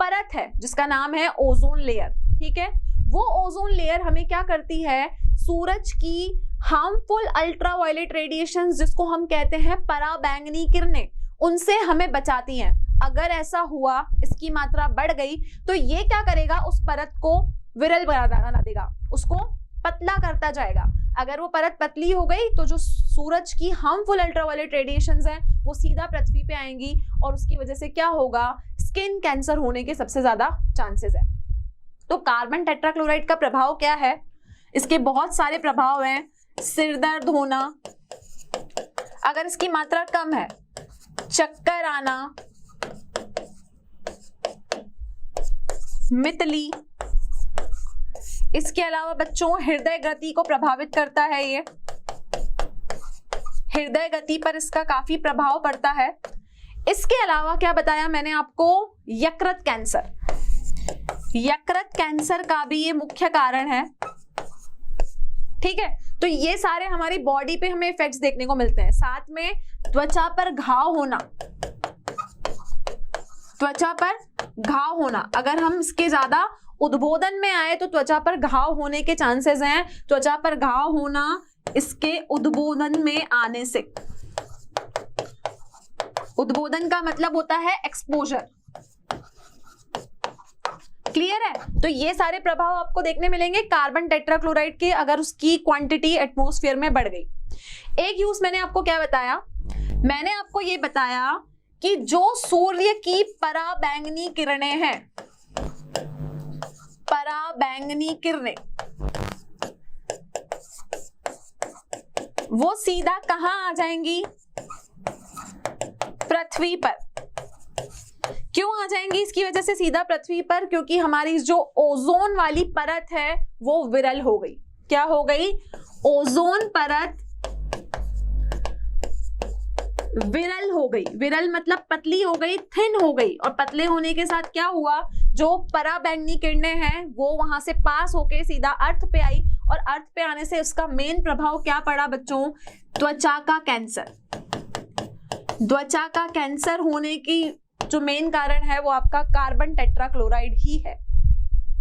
परत है जिसका नाम है ओजोन लेयर। ठीक है, वो ओजोन लेयर हमें क्या करती है? सूरज की हार्मफुल अल्ट्रावायलेट रेडिएशन, जिसको हम कहते हैं पराबैंगनी किरणें, उनसे हमें बचाती हैं। अगर ऐसा हुआ, इसकी मात्रा बढ़ गई, तो ये क्या करेगा? उस परत को विरल बना देगा, उसको पतला करता जाएगा। अगर वो परत पतली हो गई तो जो सूरज की हार्मफुल अल्ट्रावायलेट रेडिएशंस हैं वो सीधा पृथ्वी पे आएंगी और उसकी वजह से क्या होगा? स्किन कैंसर होने के सबसे ज्यादा चांसेस है। तो कार्बन टेट्राक्लोराइड का प्रभाव क्या है? इसके बहुत सारे प्रभाव हैं। सिर दर्द होना, अगर इसकी मात्रा कम है, चक्कर आना, मितली, इसके अलावा बच्चों हृदय गति को प्रभावित करता है। ये हृदय गति पर इसका काफी प्रभाव पड़ता है। इसके अलावा क्या बताया मैंने आपको? यकृत कैंसर। यकृत कैंसर का भी ये मुख्य कारण है। ठीक है, तो ये सारे हमारी बॉडी पे हमें इफेक्ट्स देखने को मिलते हैं। साथ में त्वचा पर घाव होना, त्वचा पर घाव होना, अगर हम इसके ज्यादा उद्बोधन में आए तो त्वचा पर घाव होने के चांसेस हैं। त्वचा पर घाव होना इसके उद्बोधन में आने से। उद्बोधन का मतलब होता है एक्सपोजर। क्लियर है? तो ये सारे प्रभाव आपको देखने मिलेंगे कार्बन टेट्राक्लोराइड के, अगर उसकी क्वांटिटी एटमॉस्फेयर में बढ़ गई। एक यूज मैंने आपको क्या बताया? मैंने आपको ये बताया कि जो सूर्य की पराबैंगनी किरणें हैं, पराबैंगनी किरणें, वो सीधा कहां आ जाएंगी? पृथ्वी पर। क्यों आ जाएंगी इसकी वजह से सीधा पृथ्वी पर? क्योंकि हमारी जो ओजोन वाली परत है वो विरल हो गई। क्या हो गई? ओजोन परत विरल हो गई। विरल मतलब पतली हो गई, थिन हो गई, और पतले होने के साथ क्या हुआ, जो पराबैंगनी किरणें हैं वो वहां से पास होके सीधा अर्थ पे आई, और अर्थ पे आने से उसका मेन प्रभाव क्या पड़ा बच्चों? त्वचा का कैंसर। त्वचा का कैंसर होने की जो मेन कारण है वो आपका कार्बन टेट्राक्लोराइड ही है।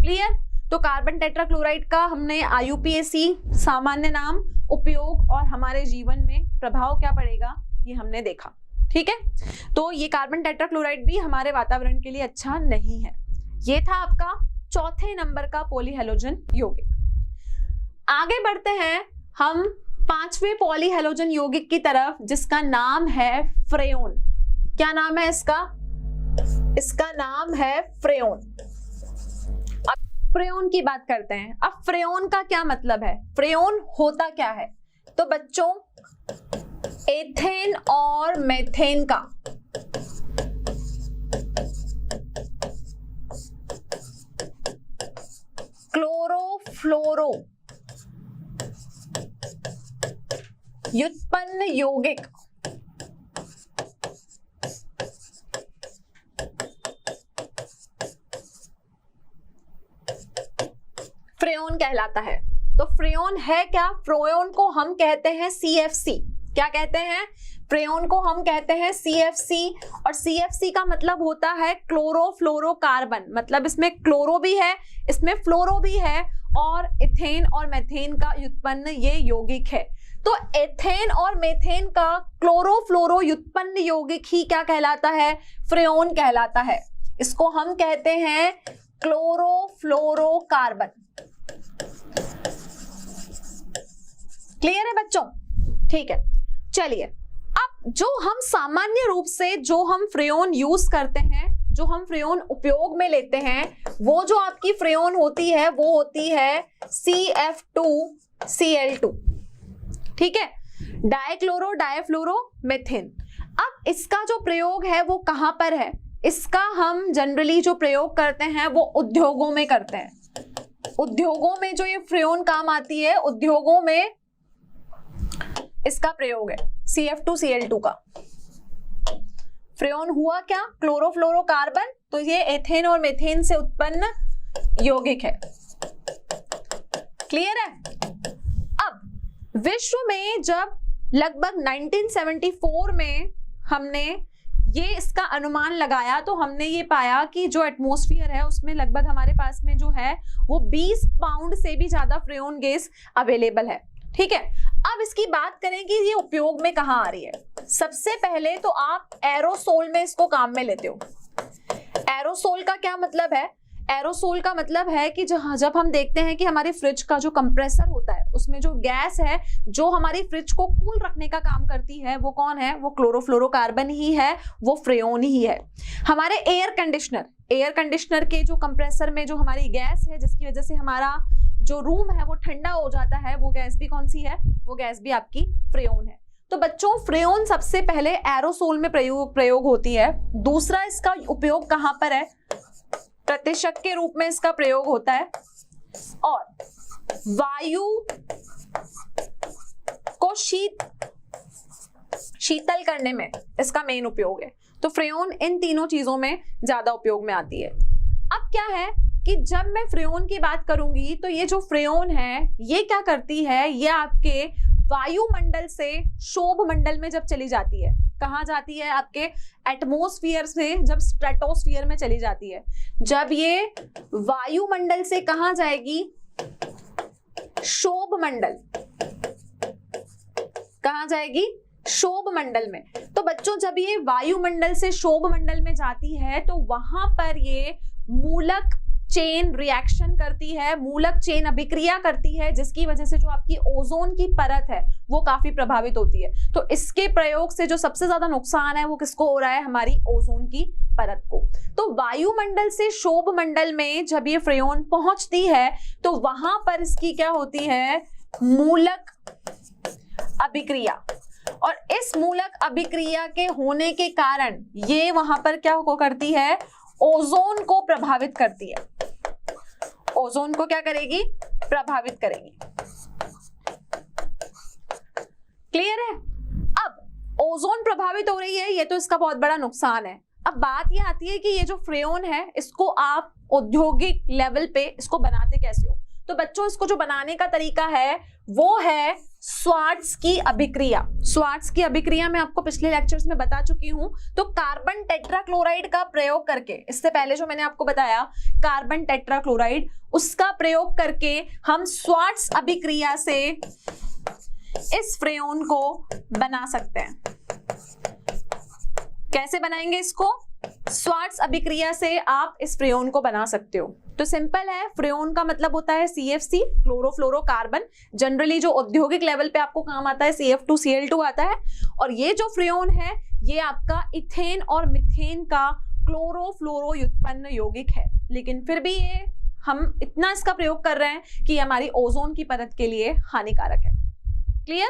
क्लियर? तो कार्बन टेट्राक्लोराइड का हमने IUPAC सामान्य नाम, उपयोग और हमारे जीवन में प्रभाव क्या पड़ेगा ये हमने देखा। ठीक है, तो ये कार्बन टेट्राक्लोराइड भी हमारे वातावरण के लिए अच्छा नहीं है। ये था आपका चौथे नंबर का पॉलीहेलोजन यौगिक। आगे बढ़ते हैं हम पांचवें पॉलीहेलोजन यौगिक की तरफ, जिसका नाम है फ्रेओन। क्या नाम है इसका? इसका नाम है फ्रेओन। अब फ्रेओन की बात करते हैं। अब फ्रेओन का क्या मतलब है? फ्रेओन होता क्या है? तो बच्चों एथेन और मेथेन का क्लोरोफ्लोरो व्युत्पन्न यौगिक फ्रेओन कहलाता है। तो फ्रेओन है क्या? फ्रेओन को हम कहते हैं CFC। क्या कहते हैं? फ्रेओन को हम कहते हैं CFC, और CFC का मतलब होता है क्लोरोफ्लोरोकार्बन। मतलब इसमें क्लोरो भी है, इसमें फ्लोरो भी है, और इथेन और मेथेन का व्युत्पन्न ये यौगिक है। तो एथेन और मेथेन का क्लोरोफ्लोरो व्युत्पन्न यौगिक ही क्या कहलाता है? फ्रेओन कहलाता है। इसको हम कहते हैं क्लोरोफ्लोरोकार्बन। क्लियर है बच्चों? ठीक है, चलिए अब जो हम सामान्य रूप से जो हम फ्रेओन यूज करते हैं, जो हम फ्रेओन उपयोग में लेते हैं, वो जो आपकी फ्रेओन होती है वो होती है CF2Cl2। ठीक है, डाइक्लोरो डाइफ्लोरो मेथेन। अब इसका जो प्रयोग है वो कहां पर है? इसका हम जनरली जो प्रयोग करते हैं वो उद्योगों में करते हैं। उद्योगों में जो ये फ्रेओन काम आती है, उद्योगों में इसका प्रयोग है CF2Cl2 का। फ्रेओन हुआ क्या? क्लोरोफ्लोरोकार्बन। तो ये एथेन और मेथेन से उत्पन्न यौगिक है। क्लियर है? अब विश्व में जब लगभग 1974 में हमने ये इसका अनुमान लगाया, तो हमने ये पाया कि जो एटमॉस्फेयर है उसमें लगभग हमारे पास में जो है वो 20 पाउंड से भी ज्यादा फ्रेओन गैस अवेलेबल है। ठीक है, अब इसकी बात करें कि ये उपयोग में कहां आ रही है। सबसे पहले तो आप एरोसोल में इसको काम में लेते हो। एरोसोल का क्या मतलब है? एरोसोल का मतलब है कि जब हम देखते हैं कि हमारे फ्रिज का जो कंप्रेसर होता है उसमें जो गैस है जो हमारी फ्रिज को कूल रखने का काम करती है, वो कौन है? वो क्लोरोफ्लोरोकार्बन ही है, वो फ्रेओन ही है। हमारे एयर कंडीशनर के जो कंप्रेसर में जो हमारी गैस है जिसकी वजह से हमारा जो रूम है वो ठंडा हो जाता है, वो गैस भी कौन सी है? वो गैस भी आपकी फ्रेओन है। तो बच्चों फ्रेओन सबसे पहले एरोसोल में प्रयोग होती है। दूसरा इसका उपयोग कहां पर है? प्रतिशत के रूप में इसका प्रयोग होता है, और वायु को शीतल करने में इसका मेन उपयोग है। तो फ्रेओन इन तीनों चीजों में ज्यादा उपयोग में आती है। अब क्या है कि जब मैं फ्रेओन की बात करूंगी तो ये जो फ्रेओन है ये क्या करती है? ये आपके वायुमंडल से शोभ मंडल में जब चली जाती है, कहां जाती है? आपके एटमॉस्फेयर से जब स्ट्रेटोस्फीयर में चली जाती है। जब ये वायुमंडल से कहां जाएगी? शोभ मंडल। कहां जाएगी? शोभ मंडल में। तो बच्चों जब ये वायुमंडल से शोभ मंडल में जाती है तो वहां पर ये मूलक चेन रिएक्शन करती है, मूलक चेन अभिक्रिया करती है, जिसकी वजह से जो आपकी ओजोन की परत है वो काफी प्रभावित होती है। तो इसके प्रयोग से जो सबसे ज्यादा नुकसान है वो किसको हो रहा है? हमारी ओजोन की परत को। तो वायुमंडल से शोभ मंडल में जब ये फ्रेओन पहुंचती है तो वहां पर इसकी क्या होती है? मूलक अभिक्रिया। और इस मूलक अभिक्रिया के होने के कारण ये वहां पर क्या करती है, ओजोन को प्रभावित करती है। ओजोन को क्या करेगी, प्रभावित करेगी। क्लियर है? अब ओजोन प्रभावित हो रही है, ये तो इसका बहुत बड़ा नुकसान है। अब बात ये आती है कि ये जो फ्रेओन है इसको आप औद्योगिक लेवल पे इसको बनाते कैसे हो। तो बच्चों इसको जो बनाने का तरीका है वो है स्वार्ट्ज की अभिक्रिया। स्वार्ट्ज की अभिक्रिया मैं आपको पिछले लेक्चर्स में बता चुकी हूं। तो कार्बन टेट्राक्लोराइड का प्रयोग करके, इससे पहले जो मैंने आपको बताया कार्बन टेट्राक्लोराइड, उसका प्रयोग करके हम स्वार्ट्ज अभिक्रिया से इस फ्रेओन को बना सकते हैं। कैसे बनाएंगे इसको? स्वार्ट्ज अभिक्रिया से आप इस फ्रेओन को बना सकते हो। तो सिंपल है, फ्रेओन का मतलब होता है CFC, क्लोरोफ्लोरोकार्बन। जनरली जो औद्योगिक लेवल पे आपको काम आता है CF2Cl2 आता है। और ये जो फ्रेओन है ये आपका इथेन और मिथेन का क्लोरोफ्लोरो व्युत्पन्न यौगिक है, लेकिन फिर भी ये हम इतना इसका प्रयोग कर रहे हैं कि हमारी ओजोन की परत के लिए हानिकारक है। क्लियर?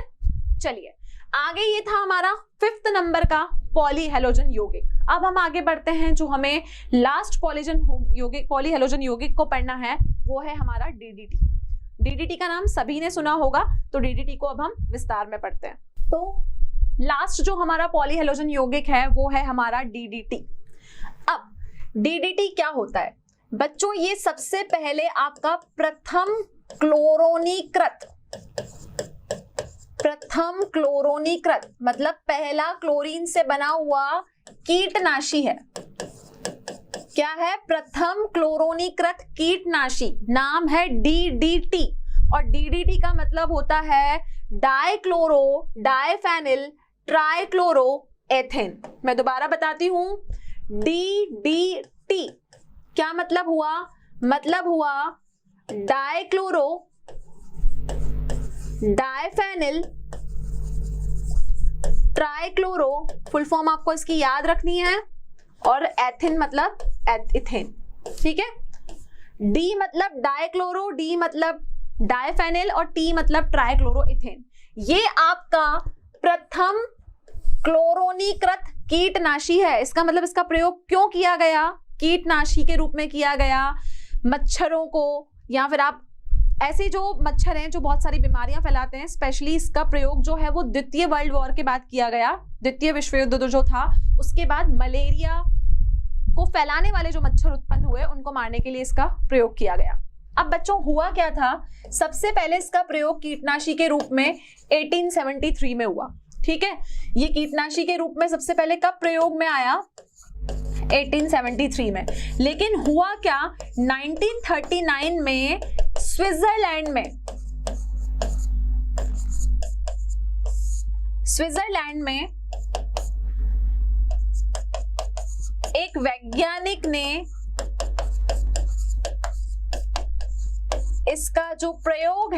चलिए आगे, ये था हमारा 5th नंबर का पॉलीहेलोजन यौगिक। अब हम आगे बढ़ते हैं, जो हमें लास्ट पॉलीहेलोजन यौगिक को पढ़ना है वो है हमारा DDT। DDT का नाम सभी ने सुना होगा, तो DDT को अब हम विस्तार में पढ़ते हैं। तो लास्ट जो हमारा पॉलीहेलोजन यौगिक है वो है हमारा DDT। अब DDT क्या होता है बच्चों? ये सबसे पहले आपका प्रथम क्लोरोनीकृत मतलब पहला क्लोरीन से बना हुआ कीटनाशी है। क्या है? प्रथम क्लोरोनीकृत कीटनाशी, नाम है DDT। और DDT का मतलब होता है डाइक्लोरो डाइफेनिल ट्राइक्लोरो एथेन। मैं दोबारा बताती हूं, DDT क्या मतलब हुआ? मतलब हुआ dichloro diphenyl trichloro, full form आपको इसकी याद रखनी है, और एथिन मतलब इथेन। ठीक है? D मतलब डाइक्लोरो, D मतलब डाइफेनिल और T मतलब ट्राइक्लोरो इथेन। ये आपका प्रथम क्लोरोनीकृत कीटनाशी है। इसका मतलब इसका प्रयोग क्यों किया गया? कीटनाशी के रूप में किया गया मच्छरों को, या फिर आप ऐसे जो मच्छर हैं जो बहुत सारी बीमारियां फैलाते हैं, स्पेशली इसका प्रयोग जो है वो द्वितीय वर्ल्ड वॉर के बाद किया गया। द्वितीय विश्व युद्ध जो था उसके बाद मलेरिया को फैलाने वाले जो मच्छर उत्पन्न हुए उनको मारने के लिए इसका प्रयोग किया गया। अब बच्चों हुआ क्या था? सबसे पहले इसका प्रयोग कीटनाशी के रूप में 1873 में हुआ। ठीक है? ये कीटनाशी के रूप में सबसे पहले कब प्रयोग में आया? 1873 में। लेकिन हुआ क्या? 1939 में स्विट्जरलैंड में एक वैज्ञानिक ने इसका जो प्रयोग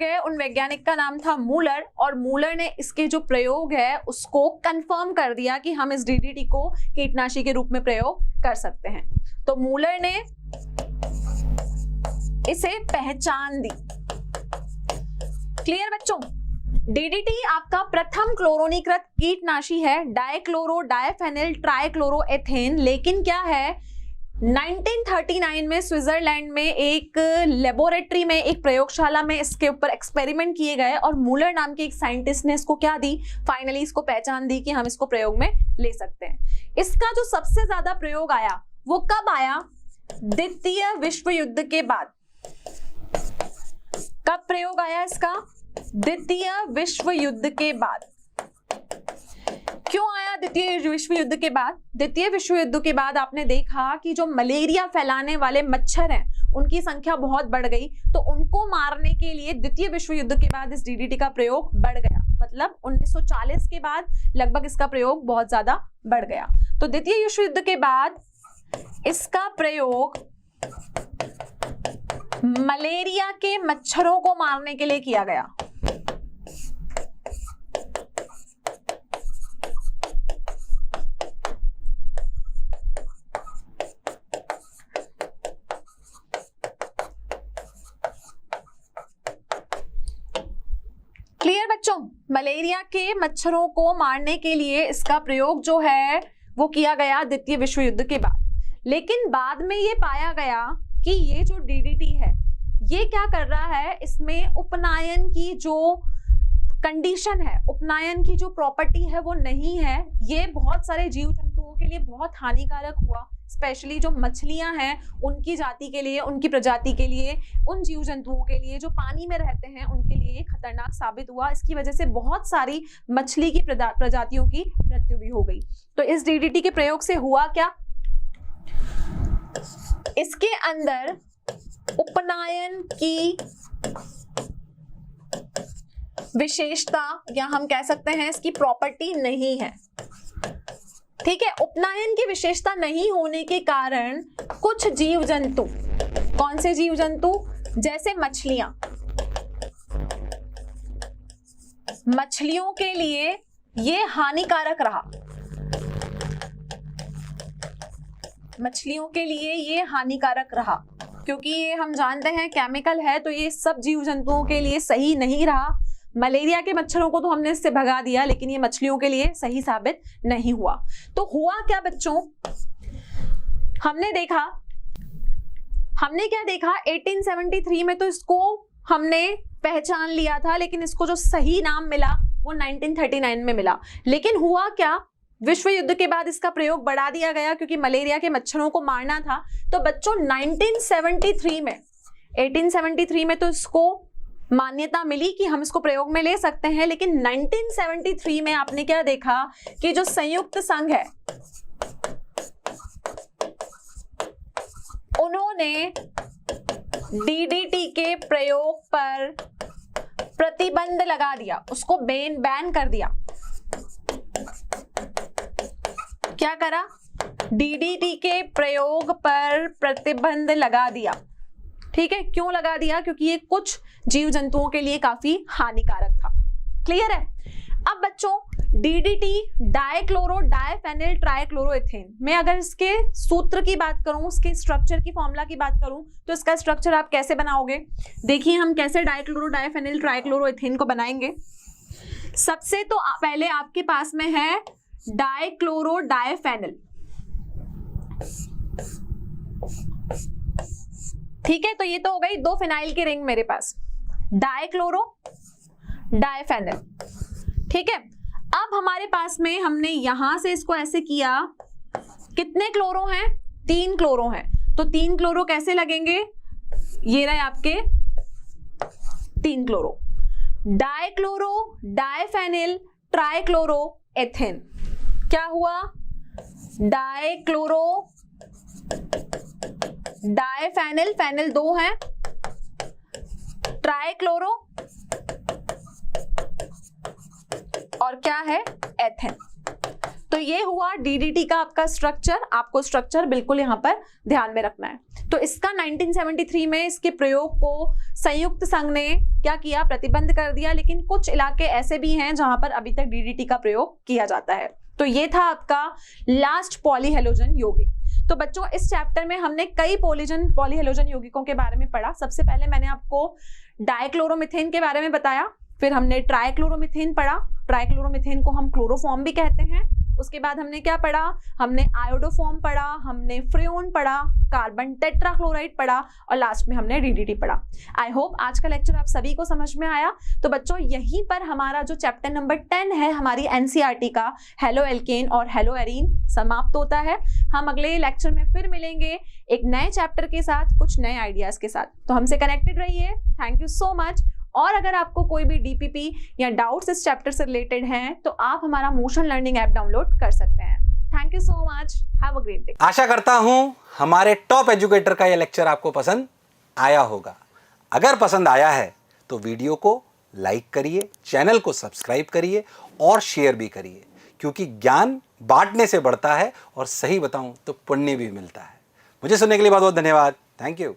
है उन वैज्ञानिक का नाम था मूलर, और मूलर ने इसके जो प्रयोग है उसको कंफर्म कर दिया कि हम इस DDT को कीटनाशी के रूप में प्रयोग कर सकते हैं। तो मूलर ने इसे पहचान दी। क्लियर बच्चों? DDT आपका प्रथम क्लोरोनीकृत कीटनाशी है, डाइक्लोरो डाइफेनिल ट्राइक्लोरो एथेन। लेकिन क्या है, 1939 में स्विट्जरलैंड में एक लेबोरेटरी में, एक प्रयोगशाला में इसके ऊपर एक्सपेरिमेंट किए गए, और मूलर नाम के एक साइंटिस्ट ने इसको क्या दी? फाइनली इसको पहचान दी कि हम इसको प्रयोग में ले सकते हैं। इसका जो सबसे ज्यादा प्रयोग आया वो कब आया? द्वितीय विश्व युद्ध के बाद। कब प्रयोग आया इसका? द्वितीय विश्व युद्ध के बाद। क्यों आया द्वितीय विश्व युद्ध के बाद? द्वितीय विश्व युद्ध के बाद आपने देखा कि जो मलेरिया फैलाने वाले मच्छर हैं उनकी संख्या बहुत बढ़ गई, तो उनको मारने के लिए द्वितीय विश्व युद्ध के बाद इस DDT का प्रयोग बढ़ गया। मतलब 1940 के बाद लगभग इसका प्रयोग बहुत ज्यादा बढ़ गया। तो द्वितीय विश्व युद्ध के बाद इसका प्रयोग मलेरिया के मच्छरों को मारने के लिए किया गया। बच्चों, मलेरिया के मच्छरों को मारने के लिए इसका प्रयोग जो है वो किया गया द्वितीय विश्व युद्ध के बाद, लेकिन बाद में ये पाया गया कि ये जो डीडीटी है ये क्या कर रहा है, इसमें उपनायन की जो कंडीशन है, उपनायन की जो प्रॉपर्टी है वो नहीं है। ये बहुत सारे जीव जंतुओं के लिए बहुत हानिकारक हुआ, स्पेशली जो मछलियां हैं उनकी जाति के लिए, उनकी प्रजाति के लिए, उन जीव जंतुओं के लिए जो पानी में रहते हैं उनके लिए खतरनाक साबित हुआ। इसकी वजह से बहुत सारी मछली की प्रजातियों की मृत्यु भी हो गई। तो इस डीडीटी के प्रयोग से हुआ क्या, इसके अंदर उपनायन की विशेषता या हम कह सकते हैं इसकी प्रॉपर्टी नहीं है। ठीक है, उपनायन की विशेषता नहीं होने के कारण कुछ जीव जंतु, कौन से जीव जंतु, जैसे मछलियां, मछलियों के लिए ये हानिकारक रहा, मछलियों के लिए ये हानिकारक रहा, क्योंकि ये हम जानते हैं केमिकल है, तो ये सब जीव जंतुओं के लिए सही नहीं रहा। मलेरिया के मच्छरों को तो हमने इससे भगा दिया, लेकिन ये मछलियों के लिए सही साबित नहीं हुआ। तो हुआ क्या बच्चों, हमने क्या देखा 1873 में तो इसको हमने पहचान लिया था, लेकिन इसको जो सही नाम मिला वो 1939 में मिला। लेकिन हुआ क्या, विश्व युद्ध के बाद इसका प्रयोग बढ़ा दिया गया क्योंकि मलेरिया के मच्छरों को मारना था। तो बच्चों 1973 में, 1873 में तो इसको मान्यता मिली कि हम इसको प्रयोग में ले सकते हैं, लेकिन 1973 में आपने क्या देखा कि जो संयुक्त संघ है उन्होंने डीडीटी के प्रयोग पर प्रतिबंध लगा दिया, उसको बैन कर दिया। क्या करा, डीडीटी के प्रयोग पर प्रतिबंध लगा दिया। ठीक है, क्यों लगा दिया, क्योंकि ये कुछ जीव जंतुओं के लिए काफी हानिकारक था। क्लियर है। अब बच्चों डीडीटी डाइक्लोरो डाइफेनिल ट्राइक्लोरोइथेन में अगर इसके सूत्र की बात करूं, उसके स्ट्रक्चर की फॉर्मूला की बात करूं, तो इसका स्ट्रक्चर आप कैसे बनाओगे, देखिए हम कैसे डाइक्लोरो डाइफेनिल ट्राइक्लोरोइथेन को बनाएंगे। सबसे तो पहले आपके पास में है डाइक्लोरो डाइफेनिल, ठीक है, तो ये तो हो गई दो फिनाइल की रिंग मेरे पास, डाइक्लोरो डाइफेनिल। ठीक है, अब हमारे पास में हमने यहां से इसको ऐसे किया, कितने क्लोरो हैं, 3 क्लोरो हैं, तो 3 क्लोरो कैसे लगेंगे, ये रहे आपके 3 chloro, dichloro diphenyl trichloro ethane. क्या हुआ, डाइक्लोरो डाइफेनिल, फेनिल 2 है, ट्राइक्लोरो और क्या है, एथेन। तो ये हुआ डीडीटी का आपका स्ट्रक्चर। आपको स्ट्रक्चर बिल्कुल यहां पर ध्यान में रखना है। तो इसका 1973 में इसके प्रयोग को संयुक्त संघ ने क्या किया, प्रतिबंध कर दिया, लेकिन कुछ इलाके ऐसे भी हैं जहां पर अभी तक डीडीटी का प्रयोग किया जाता है। तो ये था आपका लास्ट पॉलीहेलोजन यौगिक। तो बच्चों इस चैप्टर में हमने कई पॉलीहेलोजन यौगिकों के बारे में पढ़ा। सबसे पहले मैंने आपको डाइक्लोरोमीथेन के बारे में बताया, फिर हमने ट्राइक्लोरोमीथेन पढ़ा, ट्राइक्लोरोमीथेन को हम क्लोरोफॉर्म भी कहते हैं। उसके बाद हमने क्या पढ़ा, हमने आयोडोफॉर्म पढ़ा, हमने फ्रेओन पढ़ा, कार्बन टेट्राक्लोराइड पढ़ा और लास्ट में हमने डीडीटी पढ़ा। आई होप आज का लेक्चर आप सभी को समझ में आया। तो बच्चों यहीं पर हमारा जो चैप्टर नंबर 10 है हमारी एनसीईआरटी का, हेलो एल्केन और हेलो एरीन, समाप्त होता है। हम अगले लेक्चर में फिर मिलेंगे एक नए चैप्टर के साथ, कुछ नए आइडियाज के साथ। तो हमसे कनेक्टेड रहिए। Thank you so much. और अगर आपको कोई भी डीपीपी या डाउट्स इस चैप्टर से रिलेटेड हैं तो आप हमारा मोशन लर्निंग ऐप डाउनलोड कर सकते हैं। Thank you so much, have a great day. आशा करता हूं हमारे टॉप एजुकेटर का यह लेक्चर आपको पसंद आया होगा। अगर पसंद आया है तो वीडियो को लाइक करिए, चैनल को सब्सक्राइब करिए और शेयर भी करिए, क्योंकि ज्ञान बांटने से बढ़ता है और सही बताऊं तो पुण्य भी मिलता है। मुझे सुनने के लिए बहुत बहुत धन्यवाद। Thank you.